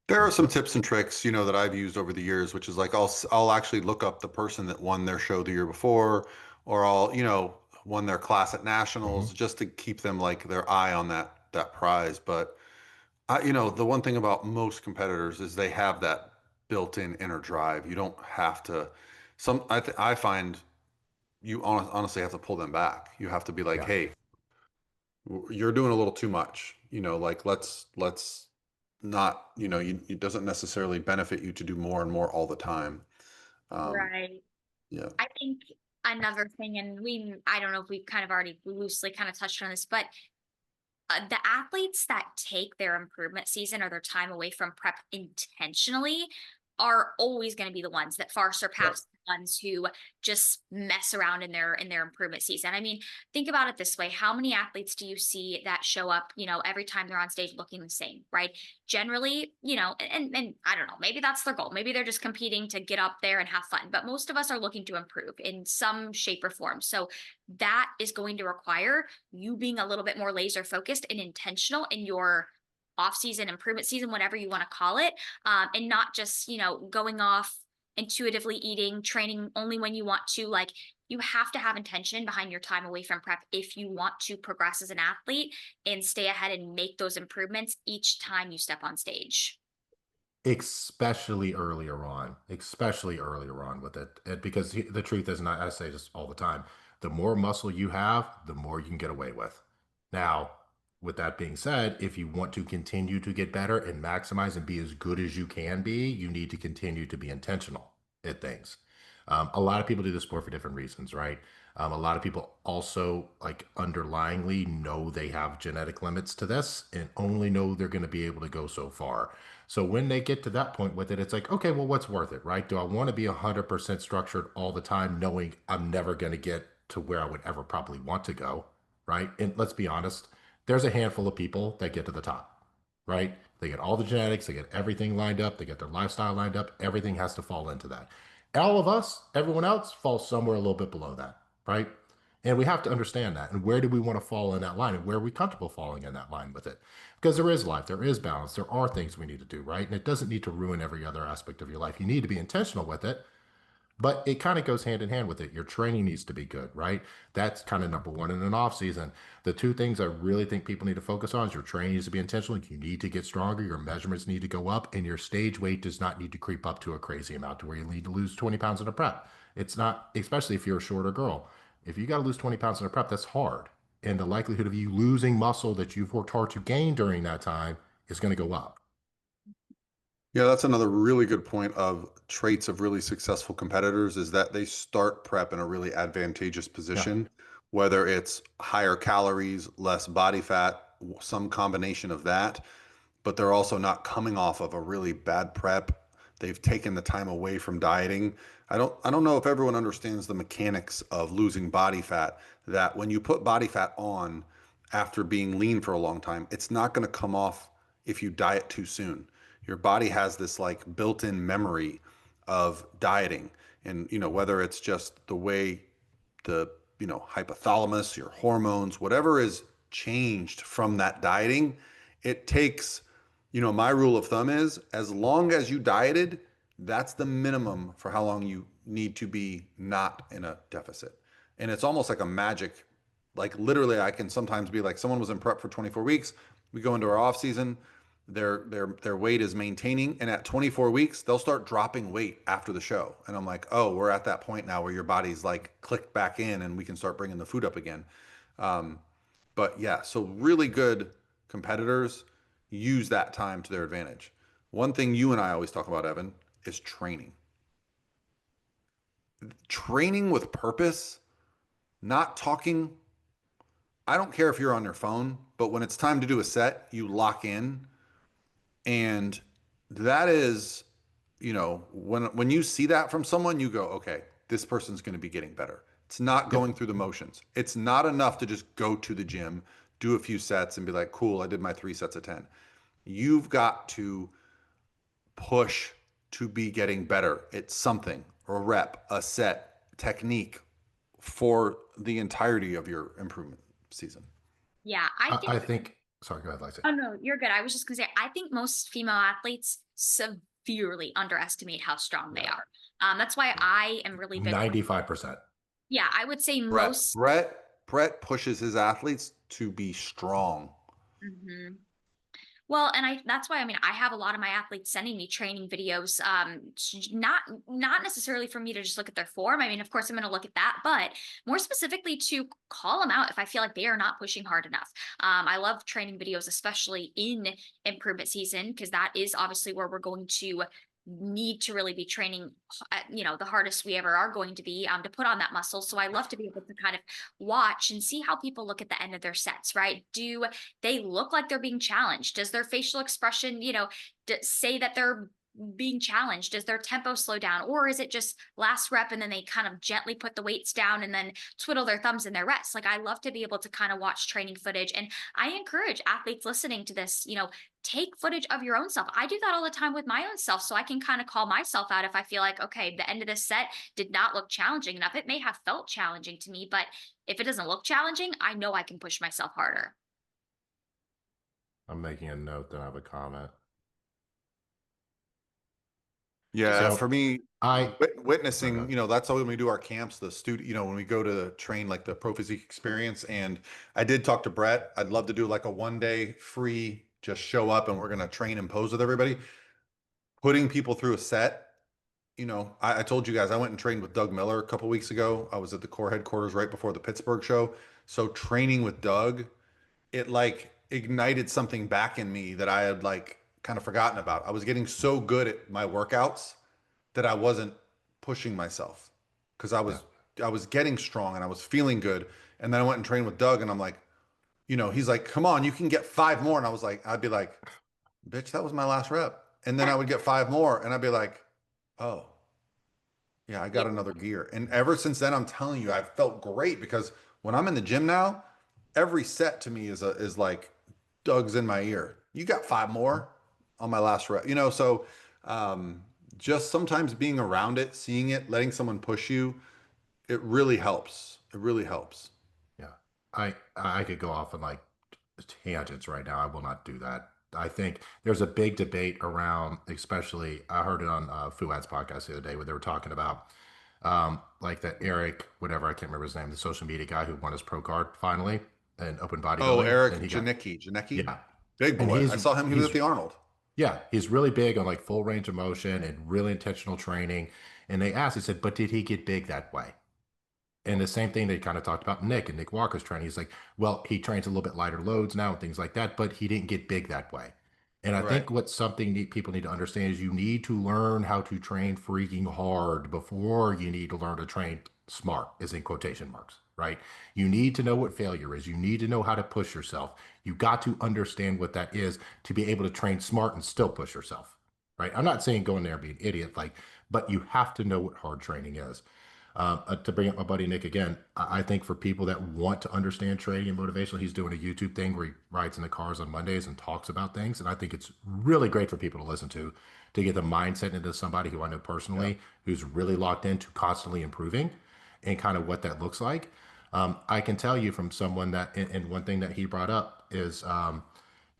There are Things some slip. tips and tricks, that I've used over the years, which is like I'll actually look up the person that won their show the year before, or won their class at nationals, Hmm. just to keep them like their eye on that prize. But the one thing about most competitors is they have that built-in inner drive. You don't have to. I find you honestly have to pull them back. You have to be like, Yeah. hey, you're doing a little too much. Like let's not, it doesn't necessarily benefit you to do more and more all the time. Um, Right. yeah. I think another thing, and I don't know if we've kind of already loosely kind of touched on this, but the athletes that take their improvement season or their time away from prep intentionally are always going to be the ones that far Yep. surpass the ones who just mess around in their improvement season. I mean, think about it this way. How many athletes do you see that show up, every time they're on stage looking the same, right? Generally, and I don't know, maybe that's their goal. Maybe they're just competing to get up there and have fun, but most of us are looking to improve in some shape or form. So that is going to require you being a little bit more laser focused and intentional in your off season, improvement season, whatever you want to call it, and not just going off intuitively eating, training only when you want to. Like, you have to have intention behind your time away from prep if you want to progress as an athlete and stay ahead and make those improvements each time you step on stage. Especially earlier on with it because the truth is, and I say this all the time, the more muscle you have, the more you can get away with. Now, with that being said, if you want to continue to get better and maximize and be as good as you can be, you need to continue to be intentional at things. A lot of people do the sport for different reasons, right? A lot of people also like underlyingly know they have genetic limits to this and only know they're going to be able to go so far. So when they get to that point with it, it's like, okay, well, what's worth it, right? Do I want to be 100% structured all the time, knowing I'm never going to get to where I would ever probably want to go, right? And let's be honest, there's a handful of people that get to the top, right? They get all the genetics, they get everything lined up, they get their lifestyle lined up, everything has to fall into that. All of us, everyone else, falls somewhere a little bit below that, right? And we have to understand that. And where do we want to fall in that line? And where are we comfortable falling in that line with it? Because there is life, there is balance, there are things we need to do, right? And it doesn't need to ruin every other aspect of your life. You need to be intentional with it, but it kind of goes hand in hand with it. Your training needs to be good, right? That's kind of number one in an off season. The two things I really think people need to focus on is your training needs to be intentional. You need to get stronger. Your measurements need to go up, and your stage weight does not need to creep up to a crazy amount to where you need to lose 20 pounds in a prep. It's not, especially if you're a shorter girl. If you got to lose 20 pounds in a prep, that's hard. And the likelihood of you losing muscle that you've worked hard to gain during that time is going to go up. Yeah, that's another really good point of traits of really successful competitors is that they start prep in a really advantageous Yeah. position, whether it's higher calories, less body fat, some combination of that, but they're also not coming off of a really bad prep. They've taken the time away from dieting. I don't know if everyone understands the mechanics of losing body fat, that when you put body fat on after being lean for a long time, it's not going to come off if you diet too soon. Your body has this like built-in memory of dieting. And whether it's just the way the hypothalamus, your hormones, whatever is changed from that dieting, it takes, my rule of thumb is as long as you dieted, that's the minimum for how long you need to be not in a deficit. And it's almost like a magic, like literally I can sometimes be like, someone was in prep for 24 weeks, we go into our off season, their weight is maintaining, and at 24 weeks they'll start dropping weight after the show, and I'm like, oh, we're at that point now where your body's like clicked back in and we can start bringing the food up again. um, but yeah, so really good competitors use that time to their advantage. One thing you and I always talk about, Evan, is training with purpose, not talking. I don't care if you're on your phone, but when it's time to do a set, you lock in. And that is, when you see that from someone, you go, okay, this person's going to be getting better. It's not Yep. going through the motions. It's not enough to just go to the gym, do a few sets and be like, cool, I did my 3 sets of 10. You've got to push to be getting better. It's something, a rep, a set, technique for the entirety of your improvement season. Yeah, I I think. think, sorry, go ahead, Lexi. Oh no, you're good. I was just gonna say, I think most female athletes severely underestimate how strong they Yeah. are. That's why I am really big. 95%. Yeah, I would say Brett, most. Brett, Brett pushes his athletes to be strong. Mhm. Well, and that's why, I mean, I have a lot of my athletes sending me training videos, not necessarily for me to just look at their form. I mean, of course I'm going to look at that, but more specifically to call them out if I feel like they are not pushing hard enough. I love training videos, especially in improvement season, because that is obviously where we're going to need to really be training, the hardest we ever are going to be, to put on that muscle. So I love to be able to kind of watch and see how people look at the end of their sets, right? Do they look like they're being challenged? Does their facial expression, say that they're being challenged? Does their tempo slow down? Or is it just last rep and then they kind of gently put the weights down and then twiddle their thumbs in their rest? Like, I love to be able to kind of watch training footage. And I encourage athletes listening to this, take footage of your own self. I do that all the time with my own self. So I can kind of call myself out if I feel like, okay, the end of this set did not look challenging enough. It may have felt challenging to me, but if it doesn't look challenging, I know I can push myself harder. I'm making a note that I have a comment. Yeah, So for me, I, sorry, go witnessing, ahead. that's how when we do our camps, the student, when we go to train like the Pro Physique experience. And I did talk to Brett. I'd love to do like a 1 day free, just show up and we're going to train and pose with everybody. Putting people through a set. I told you guys I went and trained with Doug Miller a couple weeks ago. I was at the core headquarters right before the Pittsburgh show. So training with Doug, it like ignited something back in me that I had like kind of forgotten about. I was getting so good at my workouts that I wasn't pushing myself because I Yeah. was I was getting strong and I was feeling good. And then I went and trained with Doug and I'm like, he's like, come on, you can get 5 more. And I'd be like, bitch, that was my last rep. And then I would get 5 more and I'd be like, oh, yeah, I Yeah. got another gear. And ever since then, I'm telling you, I've felt great because when I'm in the gym now, every set to me is like Doug's in my ear. You got 5 more on my last rep, so um, just sometimes being around it, seeing it, letting someone push you, it really helps. It really helps. I could go off on like tangents right now. I will not do that. I think there's a big debate around, especially I heard it on Fuad's podcast the other day where they were talking about like that Eric, whatever, I can't remember his name, the social media guy who won his pro card finally in open Oh, bodybuilding, and Eric he got Janicki, yeah, big and boy. I saw him. He was at he's the Arnold. yeah, he's really big on like full range of motion and really intentional training. And they asked, he said, but did he get big that way? And the same thing they kind of talked about Nick and Nick Walker's training. He's like, well, he trains a little bit lighter loads now and things like that, but he didn't get big that way. And I Right. think what something people need to understand is you need to learn how to train freaking hard before you need to learn to train smart, is in quotation marks, right? You need to know what failure is. You need to know how to push yourself. You got to understand what that is to be able to train smart and still push yourself, right? I'm not saying go in there and be an idiot, like, but you have to know what hard training is. To bring up my buddy Nick again, I think for people that want to understand trading and motivation, he's doing a YouTube thing where he rides in the cars on Mondays and talks about things. And I think it's really great for people to listen to get the mindset into somebody who I know Yeah. personally who's really locked into constantly improving and kind of what that looks like. I can tell you from someone that, and one thing that he brought up is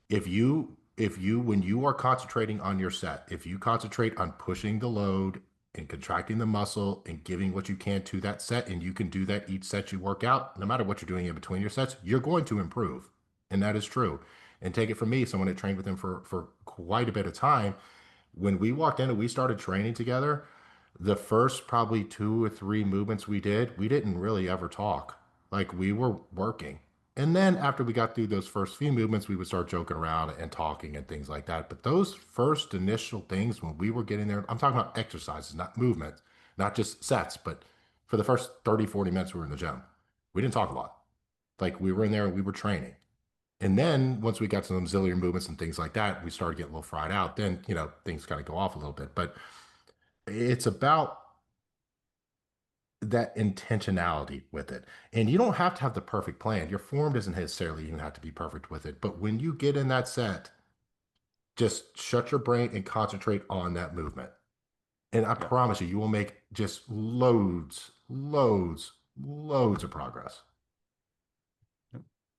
if you when you are concentrating on your set, if you concentrate on pushing the load and contracting the muscle and giving what you can to that set, and you can do that each set you work out, no matter what you're doing in between your sets, you're going to improve. And that is true. And take it from me, someone that trained with him for quite a bit of time. When we walked in and we started training together, the first probably 2 or 3 movements we did, we didn't really ever talk. Like we were working. And then after we got through those first few movements, we would start joking around and talking and things like that. But those first initial things when we were getting there, I'm talking about exercises, not movements, not just sets, but for the first 30, 40 minutes we were in the gym, we didn't talk a lot. Like we were in there and we were training. And then once we got to some auxiliary movements and things like that, we started getting a little fried out. Then, things kind of go off a little bit. But it's about that intentionality with it. And you don't have to have the perfect plan. Your form doesn't necessarily even have to be perfect with it. But when you get in that set, just shut your brain and concentrate on that movement. And I Yeah. promise you, you will make just loads, loads, loads of progress.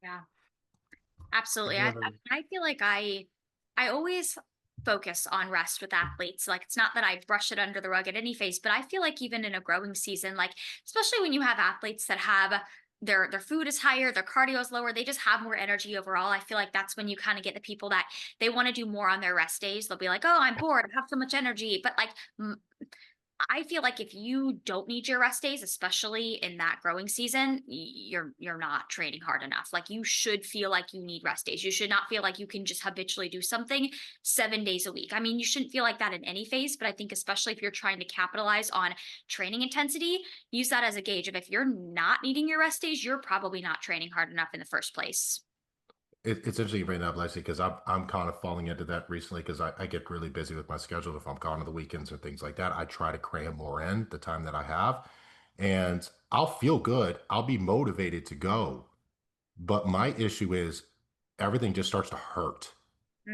Yeah. Absolutely. Any other? I feel like I always focus on rest with athletes. Like it's not that I brush it under the rug at any phase, but I feel like even in a growing season, like especially when you have athletes that have their food is higher, their cardio is lower, they just have more energy overall. I feel like that's when you kind of get the people that they want to do more on their rest days. They'll be like, "Oh, I'm bored. I have so much energy." But like I feel like if you don't need your rest days, especially in that growing season, you're not training hard enough. Like you should feel like you need rest days. You should not feel like you can just habitually do something 7 days a week. I mean, you shouldn't feel like that in any phase, but I think especially if you're trying to capitalize on training intensity, use that as a gauge of if you're not needing your rest days, you're probably not training hard enough in the first place. It's interesting you bring that up, Leslie, because I'm kind of falling into that recently because I get really busy with my schedule. If I'm gone on the weekends or things like that, I try to cram more in the time that I have, and I'll feel good. I'll be motivated to go, but my issue is everything just starts to hurt.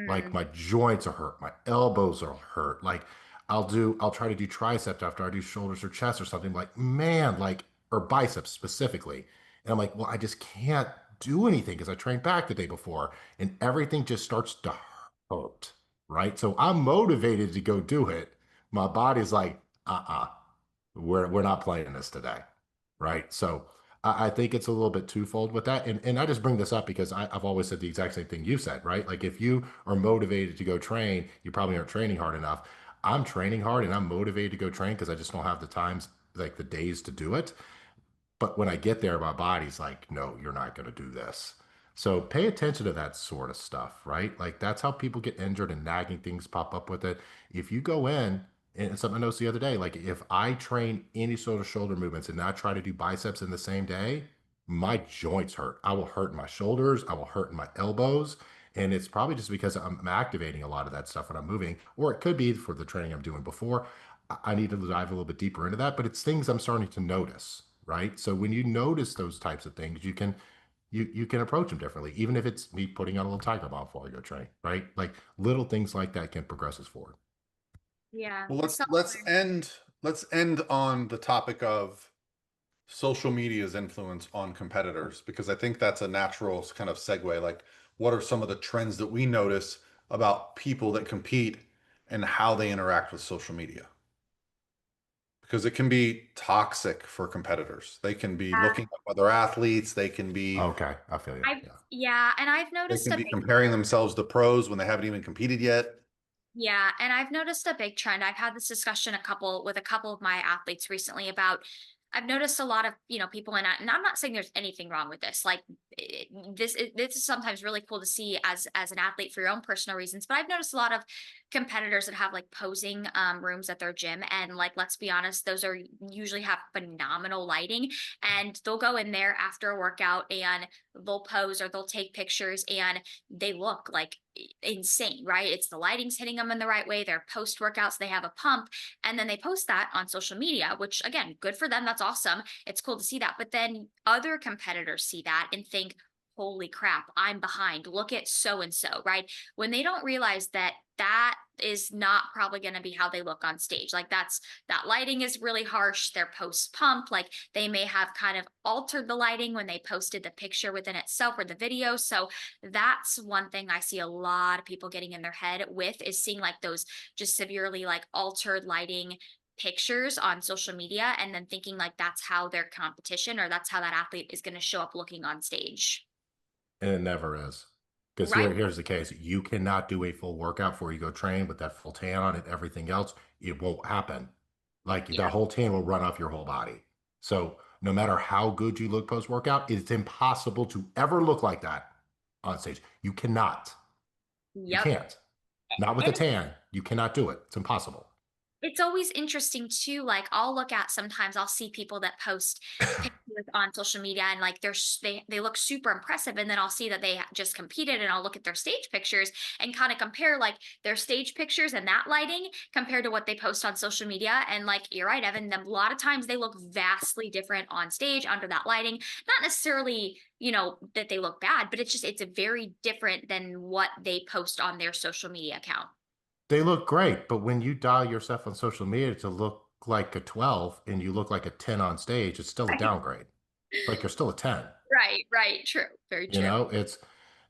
Like Mm, my joints are hurt, my elbows are hurt. Like I'll try to do triceps after I do shoulders or chest or something. Like man, like or biceps specifically, and I'm like, well, I just can't do anything because I trained back the day before, and everything just starts to hurt, right? So I'm motivated to go do it. My body's like, we're not playing this today, right? So I think it's a little bit twofold with that, and I just bring this up because I've always said the exact same thing you said, right? Like if you are motivated to go train, you probably aren't training hard enough. I'm training hard and I'm motivated to go train because I just don't have the times, like the days to do it. But when I get there, my body's like, no, you're not going to do this. So pay attention to that sort of stuff, right? Like that's how people get injured and nagging things pop up with it. If you go in, and something I noticed the other day, like if I train any sort of shoulder movements and not try to do biceps in the same day, my joints hurt. I will hurt in my shoulders. I will hurt in my elbows. And it's probably just because I'm activating a lot of that stuff when I'm moving, or it could be for the training I'm doing before. I need to dive a little bit deeper into that, but it's things I'm starting to notice, right? So when you notice those types of things, you can approach them differently, even if it's me putting on a little tiger balm before I go train, right? Like little things like that can progress us forward. yeah. Well, let's Self let's end let's end on the topic of social media's influence on competitors? Because I think that's a natural kind of segue. Like, what are some of the trends that we notice about people that compete and how they interact with social media? Because it can be toxic for competitors. They can be Yeah, looking at other athletes. They can be Okay, I feel you. I've Yeah. yeah, and I've they noticed can a be big comparing themselves to pros when they haven't even competed yet. Yeah, and I've noticed a big trend. I've had this discussion with a couple of my athletes recently about I've noticed a lot of, people and I'm not saying there's anything wrong with this. Like this is sometimes really cool to see as an athlete for your own personal reasons, but I've noticed a lot of competitors that have like posing rooms at their gym, and like let's be honest, those are usually have phenomenal lighting, and they'll go in there after a workout and they'll pose or they'll take pictures, and they look like insane, right? It's the lighting's hitting them in the right way. Their post workouts, they have a pump, and then they post that on social media, which again, good for them. That's awesome. It's cool to see that. But then other competitors see that and think, holy crap, I'm behind. Look at so and so, right? When they don't realize that that is not probably going to be how they look on stage. Like that lighting is really harsh. Their post pump, like they may have kind of altered the lighting when they posted the picture within itself or the video. So that's one thing I see a lot of people getting in their head with, is seeing like those just severely like altered lighting pictures on social media and then thinking like that's how their competition or that's how that athlete is going to show up looking on stage. And it never is. Because Right. here's the case. You cannot do a full workout before you go train with that full tan on and everything else. It won't happen. Like Yeah. that whole tan will run off your whole body. So no matter how good you look post workout, it's impossible to ever look like that on stage. You cannot. You Yep. can't. Not with a And tan. You cannot do it. It's impossible. it's always interesting too. Like I'll look at sometimes I'll see people that post pictures on social media and like they look super impressive, and then I'll see that they just competed, and I'll look at their stage pictures and kind of compare like their stage pictures and that lighting compared to what they post on social media. And like you're right, Evan, a lot of times they look vastly different on stage under that lighting. Not necessarily, that they look bad, but it's a very different than what they post on their social media account. They look great, but when you dial yourself on social media to look like a 12 and you look like a 10 on stage, it's still a Right. downgrade. Like you're still a 10. Right, right, true, very You true. know, it's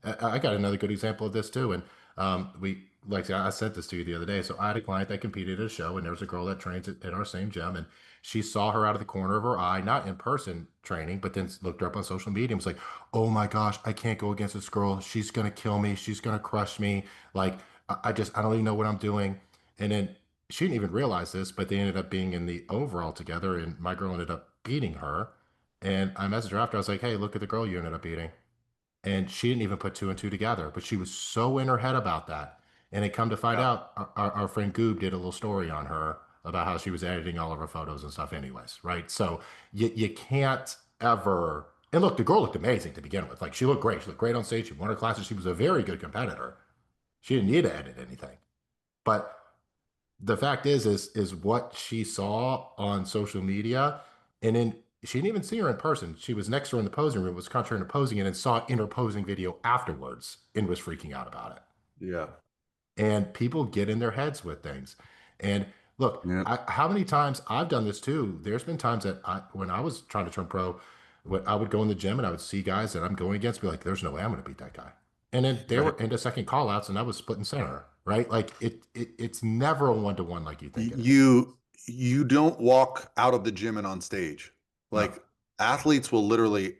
I got another good example of this too. And we like I said this to you the other day. So I had a client that competed at a show, and there was a girl that trains at our same gym, and she saw her out of the corner of her eye, not in person training, but then looked her up on social media and was like, "Oh my gosh, I can't go against this girl. She's gonna kill me. She's gonna crush me. Like I don't even know what I'm doing." And then she didn't even realize this, but they ended up being in the overall together, and my girl ended up beating her. And I messaged her after. I was like, "Hey, look at the girl you ended up beating." And she didn't even put two and two together, but she was so in her head about that. And it come to find Yeah. out, our friend Goob did a little story on her about how she was editing all of her photos and stuff, anyways, right? So you can't ever. And look, the girl looked amazing to begin with. Like she looked great. She looked great on stage. She won her classes. She was a very good competitor. She didn't need to edit anything. But the fact is what she saw on social media, and then she didn't even see her in person. She was next to her in the posing room, was contrary to posing it, and saw in her posing video afterwards and was freaking out about it. Yeah. And people get in their heads with things. And look, Yeah. how many times I've done this too. There's been times that when I was trying to turn pro, when I would go in the gym and I would see guys that I'm going against, be like, "There's no way I'm going to beat that guy." And then they Right. were into second call outs, and I was splitting center, right? Like it's never a 1-to-1 like you think it is. You don't walk out of the gym and on stage. No. Like athletes will literally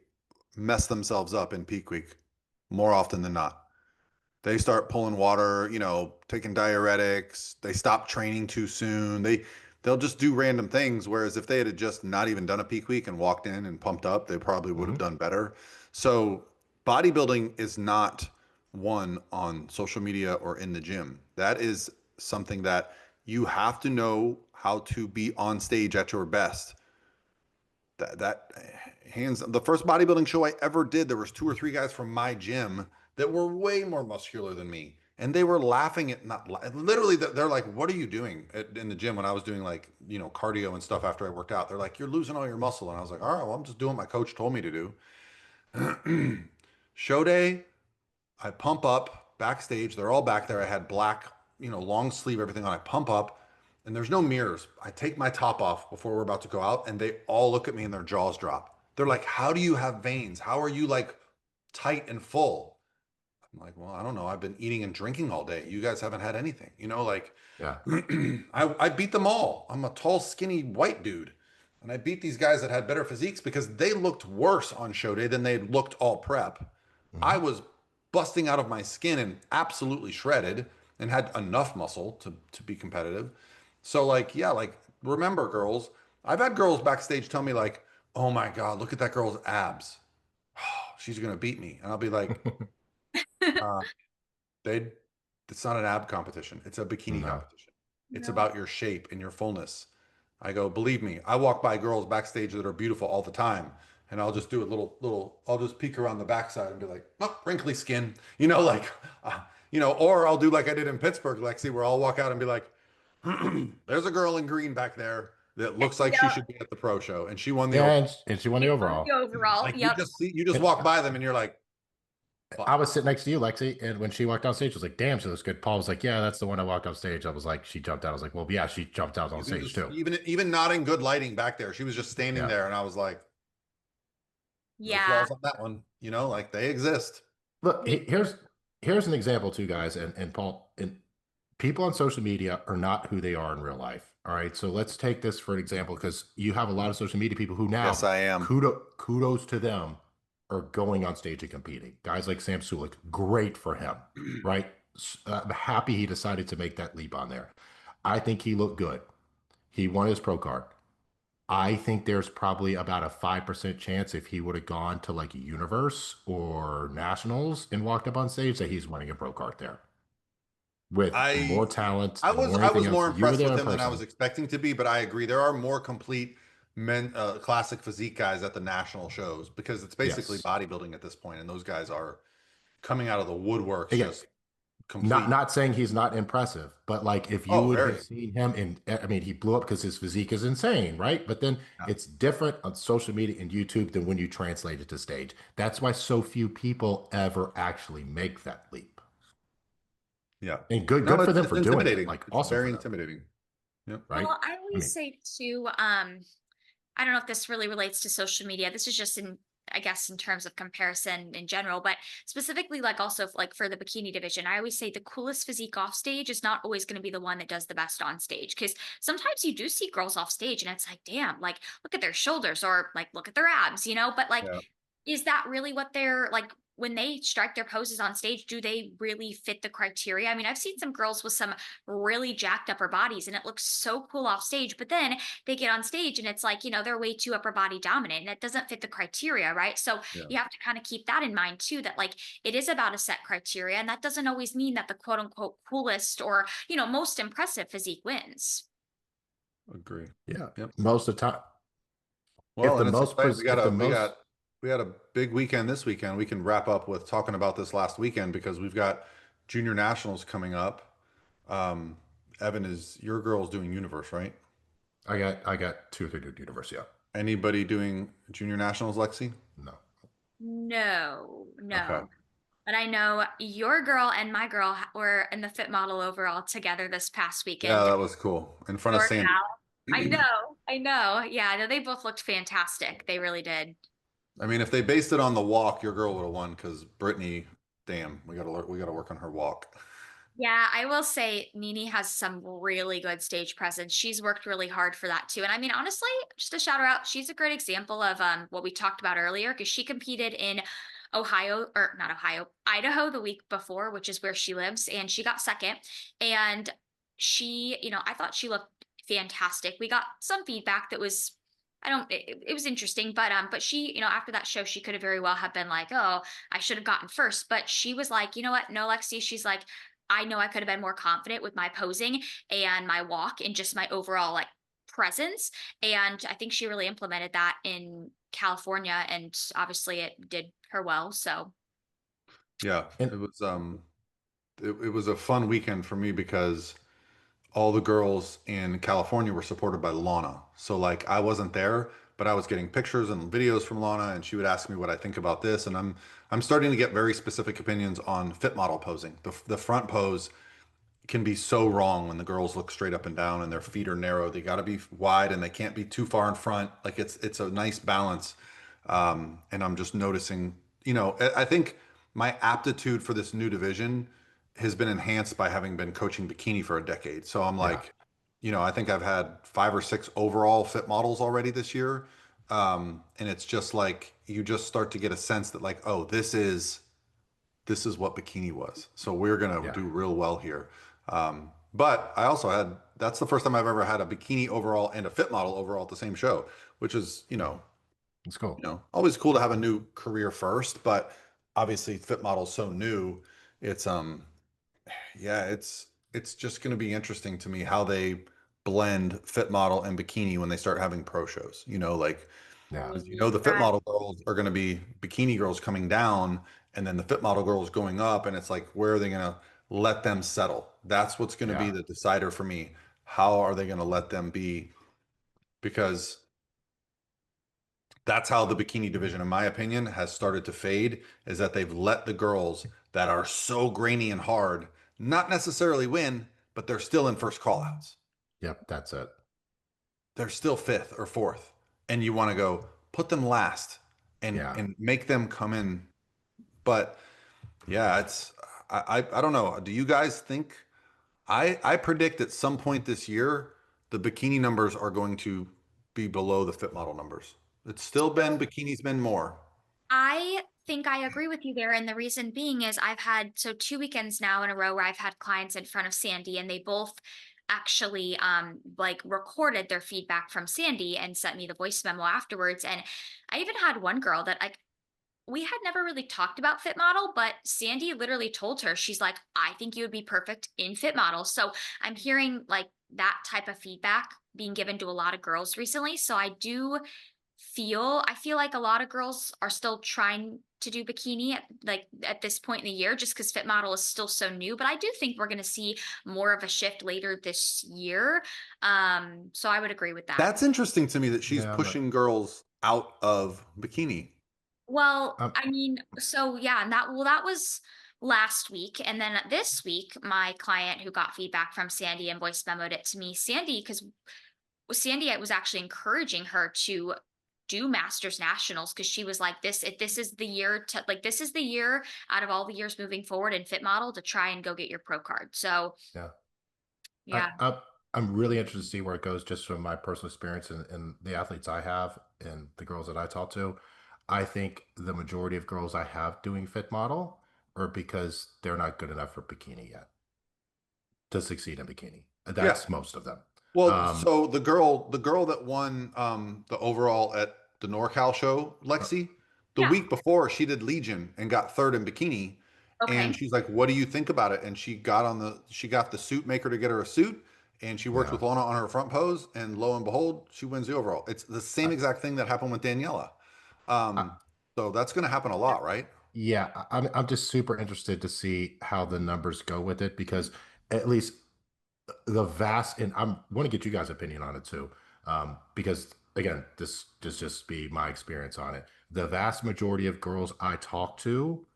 mess themselves up in peak week more often than not. They start pulling water, taking diuretics. They stop training too soon. They'll just do random things. Whereas if they had just not even done a peak week and walked in and pumped up, they probably would have Hmm. done better. So bodybuilding is not one on social media or in the gym. That is something that you have to know how to be on stage at your best. That hands the first bodybuilding show I ever did, there was two or three guys from my gym that were way more muscular than me, and they were laughing at not literally. They're like, "What are you doing in the gym?" When I was doing like cardio and stuff after I worked out, they're like, "You're losing all your muscle," and I was like, "All right, well, I'm just doing what my coach told me to do." Show day, I pump up backstage. They're all back there. I had black, long sleeve everything on. I pump up. and there's no mirrors. I take my top off before we're about to go out, and they all look at me and their jaws drop. They're like, "How do you have veins? How are you like tight and full?" I'm like, "Well, I don't know. I've been eating and drinking all day. You guys haven't had anything, you know, like Yeah. I beat them all. I'm a tall, skinny white dude. And I beat these guys that had better physiques because they looked worse on show day than they looked all prep. I Mhm. was busting out of my skin and absolutely shredded and had enough muscle to be competitive. So like, yeah, like remember girls, I've had girls backstage tell me like, "Oh my God, look at that girl's abs. She's gonna beat me." And I'll be like, uh, they it's not an ab competition. It's a bikini No. competition. It's No. about your shape and your fullness. I go, believe me, I walk by girls backstage that are beautiful all the time. And I'll just do a I'll just peek around the backside and be like, oh, wrinkly skin, like, or I'll do like I did in Pittsburgh, Lexi, where I'll walk out and be like, there's a girl in green back there that looks like she Yep. should be at the pro show. And she won the Yeah, overall. and she won the She won the overall. overall. Like Yep. you just And walk by them and you're like, I fuck. was sitting next to you, Lexi, and when she walked on stage, I was like, "Damn, she looks good." Paul was like, "Yeah, that's the one I walked on stage." I was like, "She jumped out." I was like, "Well, yeah, she jumped out on Even stage just too." even not in good lighting back there. She was just standing Yeah. there and I was like, no Yeah. flaws on that one. Like they exist. Look, They here's an example too, guys, and Paul, and people on social media are not who they are in real life. All right. So let's take this for an example because you have a lot of social media people who Yes, now I am. kudos to them are going on stage and competing. Guys like Sam Sulek, great for him, right? I'm happy he decided to make that leap on there. I think he looked good. He won his pro card. I think there's probably about a 5% chance if he would have gone to like Universe or Nationals and walked up on stage that he's winning a pro card there with I more talent I and was more I anything was else. more You were impressed there with in him than I was person. expecting to be, but I agree. There are more complete men classic physique guys at the national shows because it's basically Yes. bodybuilding at this point, and those guys are coming out of the woodworks Again, just not complete. not saying he's not impressive, but like if you Oh, would have very. seen him in, I mean, he blew up because his physique is insane, right? But then Yeah. it's different on social media and YouTube than when you translate it to stage. That's why so few people ever actually make that leap. Yeah. And good, No, good for them it's for doing it. intimidating. Like It's awesome very for them, intimidating. Yep. right? Well, I I always mean, say too, I don't know if this really relates to social media. This is just in, I guess, in terms of comparison in general, but specifically, like also like for the bikini division, I always say the coolest physique off stage is not always going to be the one that does the best on stage. Because sometimes you do see girls off stage and it's like, damn, like look at their shoulders or like look at their abs, But like Yeah. is that really what they're like when they strike their poses on stage? Do they really fit the criteria? I mean, I've seen some girls with some really jacked upper bodies and it looks so cool off stage, but then they get on stage and it's like, they're way too upper body dominant and it doesn't fit the criteria, right? So Yeah. you have to kind of keep that in mind too, that like it is about a set criteria. And that doesn't always mean that the quote unquote coolest or, most impressive physique wins. Agree. yeah. Yep. Most of the time, if Well, the and it's most, exciting. if the most, We got a big weekend this weekend. We can wrap up with talking about this last weekend because we've got junior nationals coming up. Um, Evan, is your girl's doing Universe, right? I got two or three to university. Yeah. Anybody doing junior nationals, Lexi? No. No, Okay. no. But I know your girl and my girl were in the fit model overall together this past Yeah, weekend. that was cool. In front of Sandy. NorCal. I know, I know. Yeah, no, they both looked fantastic. They really did. I mean, if they based it on the walk, your girl would have won because Brittany, damn, we gotta work on her walk. Yeah, I will say Nini has some really good stage presence. She's worked really hard for that too. And I mean, honestly, just to shout her out, she's a great example of what we talked about earlier because she competed in Ohio or not Ohio, Idaho the week before, which is where she lives, and she got second. And she, I thought she looked fantastic. We got some feedback that was I don't it was interesting, but she, after that show she could have very well have been like, "Oh, I should have gotten first." But she was like, "You know what? No, Lexi." She's like, I know I could have been more confident with my posing and my walk and just my overall like presence. And I think she really implemented that in California and obviously it did her well. So Yeah, And it was a fun weekend for me because all the girls in California were supported by Lana. So like I wasn't there, but I was getting pictures and videos from Lana and she would ask me what I think about this and I'm starting to get very specific opinions on fit model posing. The front pose can be so wrong when the girls look straight up and down and their feet are narrow. They got to be wide and they can't be too far in front. Like it's a nice balance. And I'm just noticing, I think my aptitude for this new division has been enhanced by having been coaching bikini for a decade. So I'm Yeah. like, I think I've had 5 or 6 overall fit models already this year. And it's just like you just start to get a sense that like, oh, this is what bikini was. So we're gonna Yeah. do real well here. But I also had that's the first time I've ever had a bikini overall and a fit model overall at the same show, which is It's cool. always cool to have a new career first. But obviously, fit model's so new. It's yeah, it's just going to be interesting to me how they blend fit model and bikini when they start having pro shows. Like Yeah. because the fit Right. model girls are going to be bikini girls coming down, and then the fit model girls going up, and it's like where are they going to let them settle? That's what's going to be Yeah. the decider for me. How are they going to let them be? Because that's how the bikini division, in my opinion, has started to fade, is that they've let the girls that are so grainy and hard not necessarily win, but they're still in first callouts. Yep. That's it. They're still fifth or fourth. And you want to go put them last and Yeah. and make them come in. But yeah, I don't know. Do you guys think I predict at some point this year the bikini numbers are going to be below the fit model numbers. It's still been So bikini's been more. I think I agree with you there. And the reason being is I've had 2 weekends now in a row where I've had clients in front of Sandy and they both actually like recorded their feedback from Sandy and sent me the voice memo afterwards. And I even had one girl that like we had never really talked about fit model, but Sandy literally told her, she's like, I think you would be perfect in fit model. So I'm hearing like that type of feedback being given to a lot of girls recently. So I feel like a lot of girls are still trying to do bikini at this point in the year just because fit model is still so new, but I do think we're going to see more of a shift later this year. So I would agree with that. That's interesting to me that she's Yeah. pushing girls out of bikini. Well, Um, I mean, so yeah, and that was last week. And then this week, my client who got feedback from Sandy and voice memoed it to me, Sandy, because Sandy was actually encouraging her to do Masters Nationals because she was like, this is the year to like this is the year out of all the years moving forward in fit model to try and go get your pro card. So yeah. I, yeah. I, I'm really interested to see where it goes just from my personal experience and the athletes I have and the girls that I talk to. I think the majority of girls I have doing fit model are because they're not good enough for bikini yet to succeed in bikini. Yeah. That's most of them. Well, Um, so the girl that won the overall at the NorCal show, uh, Lexi, the Yeah. week before she did Legion and got third in bikini. And Okay. she's like, "What do you think about it?" And she got the suit maker to get her a suit, and she worked yeah. with Lana on her front pose, and lo and behold, she wins the overall. It's the same I, exact thing that happened with Daniela. I, So that's going to happen a lot, right? yeah, I'm just super interested to see how the numbers go with it because at least the vast and I'm want to get you guys' opinion on it too, because again, this just be my experience on it. The vast majority of girls I talk to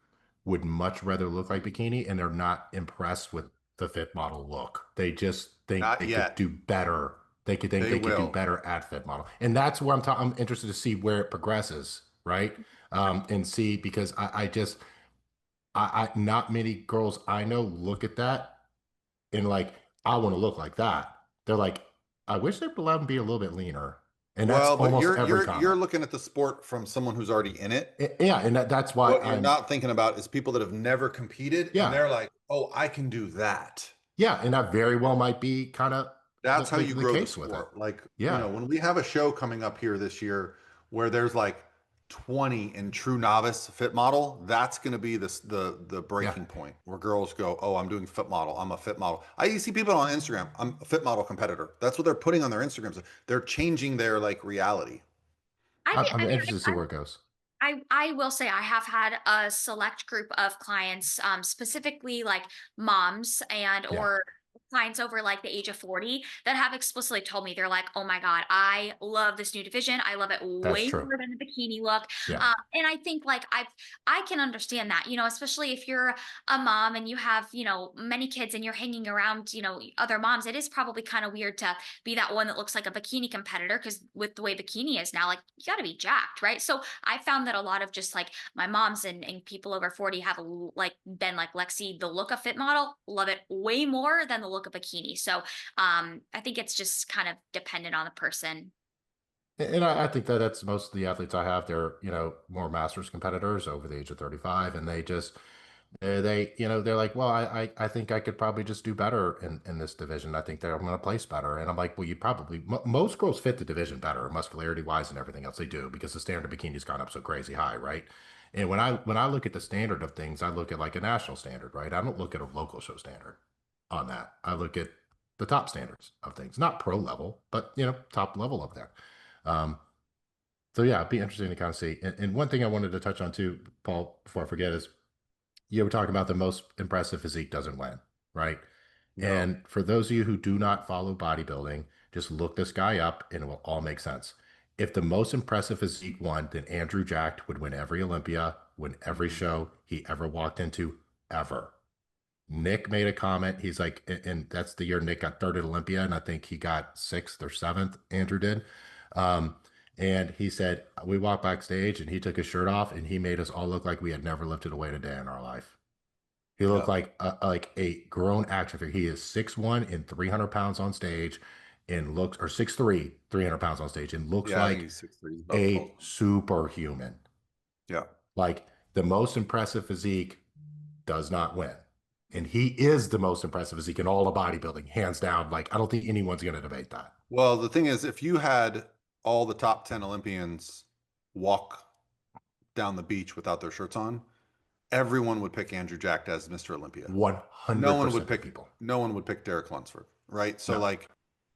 would much rather look like bikini, and they're not impressed with the fit model look. They just think Not they could yet. do better. They could think They they could do will. better at fit model, and that's where I'm interested to see where it progresses, right? And see because I just not many girls I know look at that and like, I want to look like that. They're like, I wish they would allow them to be a little bit leaner. And that's Well, but almost you're every you're you're comment. looking at the sport from someone who's already in it. Yeah, and that's why What you're I'm not thinking about is people that have never competed and yeah. they're like, "Oh, I can do that." Yeah, and that very well might be kind of That's how you the grow the case with it. sport. Like, Yeah. when we have a show coming up here this year where there's like 20 in true novice fit model, that's going to be the Yeah. breaking point where girls go, "Oh, I'm doing fit model. I'm a fit model." I see people on Instagram, "I'm a fit model competitor." That's what they're putting on their Instagrams. They're changing their like reality. I'm interested to see where it goes. I will say I have had a select group of clients, specifically like moms and Yeah. or clients over like the age of 40 that have explicitly told me they're like, oh my God, I love this new division. I love it That's way true. more than the bikini look. Yeah. And I think like I can understand that, especially if you're a mom and you have, many kids and you're hanging around, other moms, it is probably kind of weird to be that one that looks like a bikini competitor because with the way bikini is now, like you got to be jacked, right? So I found that a lot of just like my moms and people over 40 have like been like, Lexi, the look of fit model, love it way more than the look of bikini. So I think it's just kind of dependent on the person. And I think that that's most of the athletes I have. They're, more masters competitors over the age of 35, and they just they're like, well, I think I could probably just do better in this division. I think that I'm going to place better. And I'm like, well, you probably most girls fit the division better, muscularity wise and everything else they do because the standard bikini's gone up so crazy high, right? And when I look at the standard of things, I look at like a national standard, right? I don't look at a local show standard on that. I look at the top standards of things, not pro level, but top level of that. Um, so yeah, it'd be interesting to kind of see. And one thing I wanted to touch on too, Paul, before I forget, is you were talking about the most impressive physique doesn't win, right? No. And for those of you who do not follow bodybuilding, just look this guy up and it will all make sense. If the most impressive physique won, then Andrew Jacked would win every Olympia, win every Mhm. show he ever walked into, ever. Nick made a comment. He's like, and that's the year Nick got third at Olympia, and I think he got sixth or seventh, Andrew did. Um, and he said, we walked backstage and he took his shirt off and he made us all look like we had never lifted a weight a day in our life. He looked Yeah. like a grown action figure. He is 6'1" and 300 pounds on stage and looks, or 6'3", 300 pounds on stage and looks Yeah, I think like he's 6'3". He's about a 12. superhuman. Yeah. Like the most impressive physique does not win. And he is the most impressive physique in all of bodybuilding, hands down. Like, I don't think anyone's going to debate that. Well, the thing is, if you had all the top 10 Olympians walk down the beach without their shirts on, everyone would pick Andrew Jacked as Mr. Olympia. No one would 100% of pick people. no one would pick Derek Lunsford, right? So No. like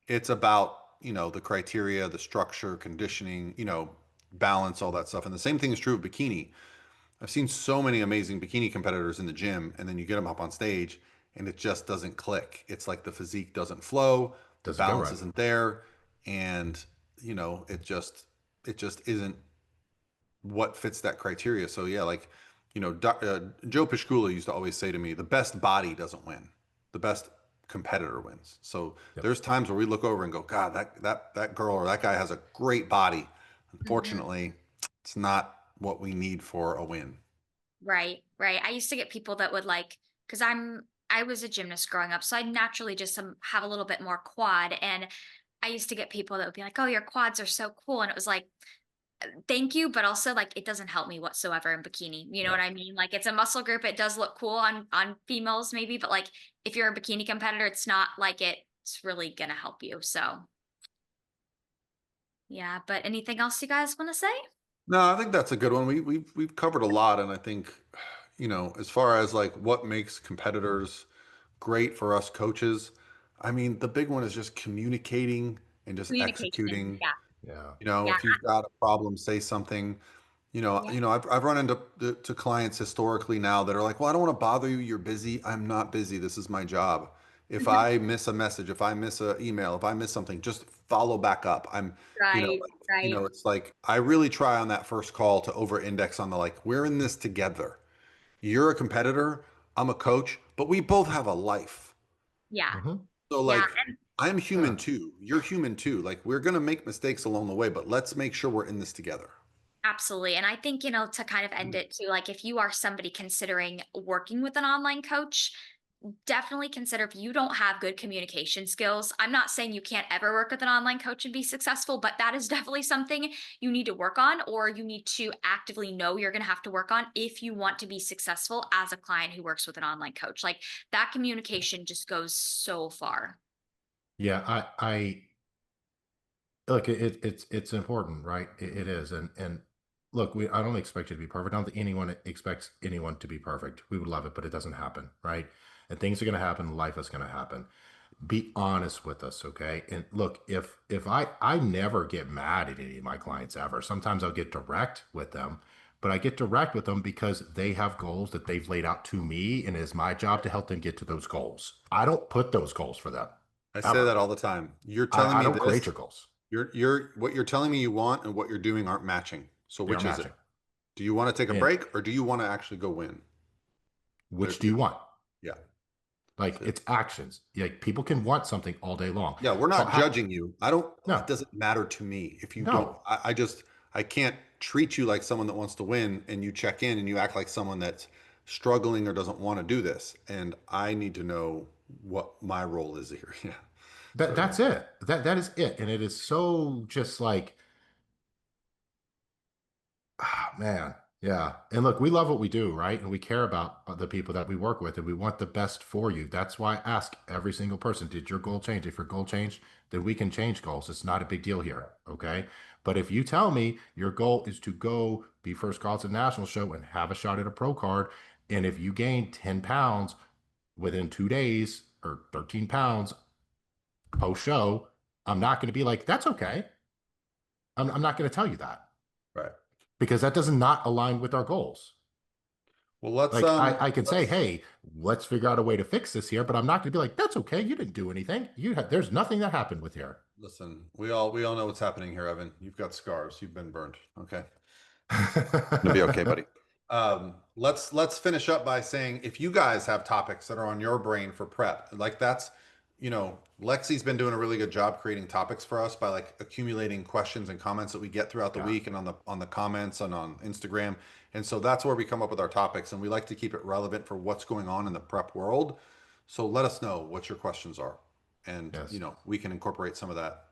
it's about, the criteria, the structure, conditioning, balance, all that stuff. And the same thing is true of bikini. I've seen so many amazing bikini competitors in the gym, and then you get them up on stage and it just doesn't click. It's like the physique doesn't flow, the Doesn't go balance right. isn't there, and it just isn't what fits that criteria. So yeah, like Joe Piscula used to always say to me, the best body doesn't win, the best competitor wins. So Yep. there's times where we look over and go, God, that girl or that guy has a great body. Mhm. Unfortunately, it's not what we need for a win. Right, right. I used to get people that would like, because I was a gymnast growing up, so I naturally just have a little bit more quad. And I used to get people that would be like, "Oh, your quads are so cool," and it was like, "Thank you," but also like it doesn't help me whatsoever in bikini. You know what No. I mean? Like it's a muscle group. It does look cool on females maybe, but like if you're a bikini competitor, it's not like it's really gonna help you. So yeah. But anything else you guys want to say? No, I think that's a good one. We've covered a lot, and I think, as far as like what makes competitors great for us coaches, I mean, the big one is just communicating and just Communication. executing. Yeah. Yeah. Yeah. If you've got a problem, say something. Yeah. I've run into to clients historically now that are like, "Well, I don't want to bother you. You're busy. I'm not busy. This is my job. If I miss a message, if I miss an email, if I miss something, just follow back up. Right. Right. It's like I really try on that first call to over-index on the like, we're in this together. You're a competitor. I'm a coach, but we both have a life. Yeah. Hmm. So Yeah. like, I'm human Yeah. too. You're human too. Like, we're gonna make mistakes along the way, but let's make sure we're in this together." Absolutely. And I think, to kind of end it too, like if you are somebody considering working with an online coach, definitely consider if you don't have good communication skills. I'm not saying you can't ever work with an online coach and be successful, but that is definitely something you need to work on, or you need to actively know you're going to have to work on if you want to be successful as a client who works with an online coach. Like that communication just goes so far. Yeah. I look, it's important, right? It is. And look, I don't expect you to be perfect. I don't think anyone expects anyone to be perfect. We would love it, but it doesn't happen, right? And things are going to happen. Life is going to happen. Be honest with us, okay? And look, if I never get mad at any of my clients ever. Sometimes I'll get direct with them, but I get direct with them because they have goals that they've laid out to me, and it is my job to help them get to those goals. I don't put those goals for them I say ever. that all the time. You're telling I me don't create this. your goals. You're what you're telling me you want and what you're doing aren't matching. So They are which is it? matching. Do you want to take a And break or do you want to actually go win? which do you want? Yeah. Like it's actions. Like people can want something all day long. Yeah, we're But not judging you. I don't, no, it doesn't matter to me if you don't. no. I can't treat you like someone that wants to win and you check in and you act like someone that's struggling or doesn't want to do this. And I need to know what my role is here. Yeah. So, yeah. That's it. That is it. And it is so just like, ah, man, yeah. And look, we love what we do, right? And we care about the people that we work with, and we want the best for you. That's why I ask every single person, did your goal change? If your goal changed, then we can change goals. It's not a big deal here, okay? But if you tell me your goal is to go be first call at the national show and have a shot at a pro card, and if you gain 10 pounds within 2 days or 13 pounds post show, I'm not going to be like, that's okay. I'm not going to tell you that Right. because that does not align with our goals. Well, Like I can say, hey, let's figure out a way to fix this here, but I'm not going to be like, that's okay. You didn't do anything. There's nothing that happened with here. listen, we all know what's happening here, Evan. You've got scars. You've been burned. Okay. Gonna be okay, buddy. Let's finish up by saying if you guys have topics that are on your brain for prep, like that's, Lexi's been doing a really good job creating topics for us by like accumulating questions and comments that we get throughout the Yeah. week and on the comments and on Instagram. And so that's where we come up with our topics, and we like to keep it relevant for what's going on in the prep world. So let us know what your questions are, and Yes. we can incorporate some of that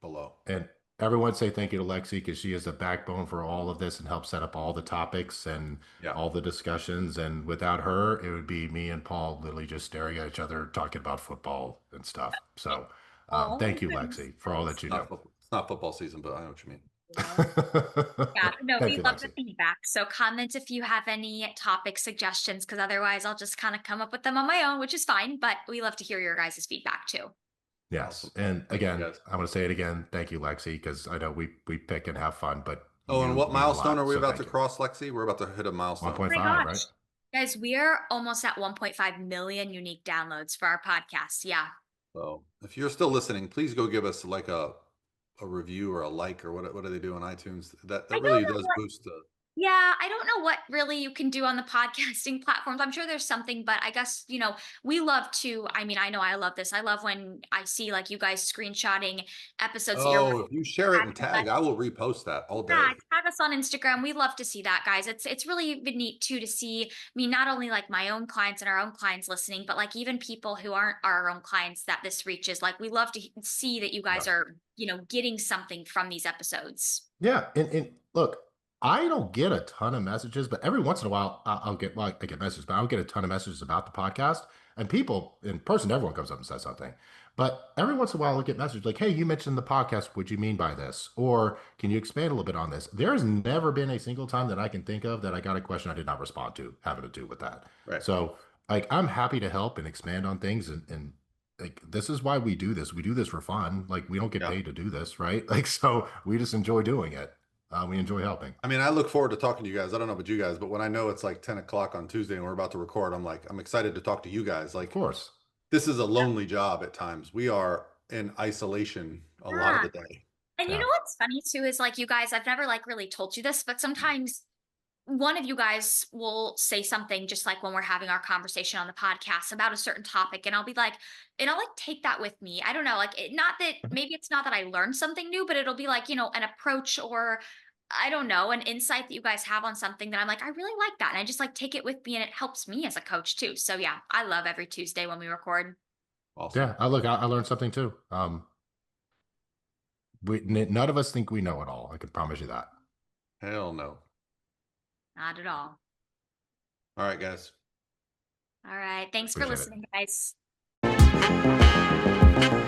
below. And everyone say thank you to Lexi because she is the backbone for all of this and helps set up all the topics and Yeah. all the discussions. And without her, it would be me and Paul literally just staring at each other, talking about football and stuff. So Oh, thank you, goodness Lexi, for all that you do. It's not football season, but I know what you mean. Yeah, no, Thank we you, love the Lexi. feedback. So comment if you have any topic suggestions, because otherwise I'll just kind of come up with them on my own, which is fine. But we love to hear your guys' feedback too. Yes. Awesome. And Thank you, again, guys. I'm going to say it again. Thank you, Lexi, because I know we pick and have fun, but Oh, and you what mean a milestone lot. are we So about thank to you. cross, Lexi? We're about to hit a milestone. 1.5, Oh my right? gosh. Guys, we are almost at 1.5 million unique downloads for our podcast. Yeah. So if you're still listening, please go give us like a review or a like or what do they do on iTunes? That I don't really know does what boost the. Yeah, I don't know what really you can do on the podcasting platforms. I'm sure there's something, but I guess, we love to, I mean, I know I love this. I love when I see like you guys screenshotting episodes that you're Oh, if you share it and tag tag, I will repost that all yeah, day. tag us on Instagram. We love to see that, guys. It's really been neat too to see. I mean, not only like my own clients and our own clients listening, but like even people who aren't our own clients that this reaches. Like we love to see that you guys Yeah. are, getting something from these episodes. Yeah, and look, I don't get a ton of messages, but every once in a while I'll get I get messages, but I don't get a ton of messages about the podcast. And people in person, everyone comes up and says something. But every once in a while I'll get messages like, "Hey, you mentioned the podcast. What do you mean by this? Or can you expand a little bit on this?" There has never been a single time that I can think of that I got a question I did not respond to having to do with that. Right. So, like, I'm happy to help and expand on things, and like this is why we do this. We do this for fun. Like we don't get Yeah. paid to do this, right? Like so we just enjoy doing it. We enjoy helping. I mean, I look forward to talking to you guys. I don't know about you guys, but when I know it's like 10 o'clock on Tuesday and we're about to record, I'm excited to talk to you guys. Of Like, course. this is a lonely job at times. We are in isolation a lot of Yeah. the day. And you Yeah. know what's funny too is like you guys, I've never like really told you this, but sometimes one of you guys will say something just like when we're having our conversation on the podcast about a certain topic, and I'll be like, and I'll like take that with me. I don't know, like not that maybe it's not that I learned something new, but it'll be like, an approach or I don't know, an insight that you guys have on something that I'm like, I really like that. And I just like take it with me and it helps me as a coach too. So yeah, I love every Tuesday when we record. Awesome. Yeah. I learned something too. None of us think we know it all. I can promise you that. Hell no. Not at all. All right, guys. All right. Thanks for Appreciate it. listening, guys.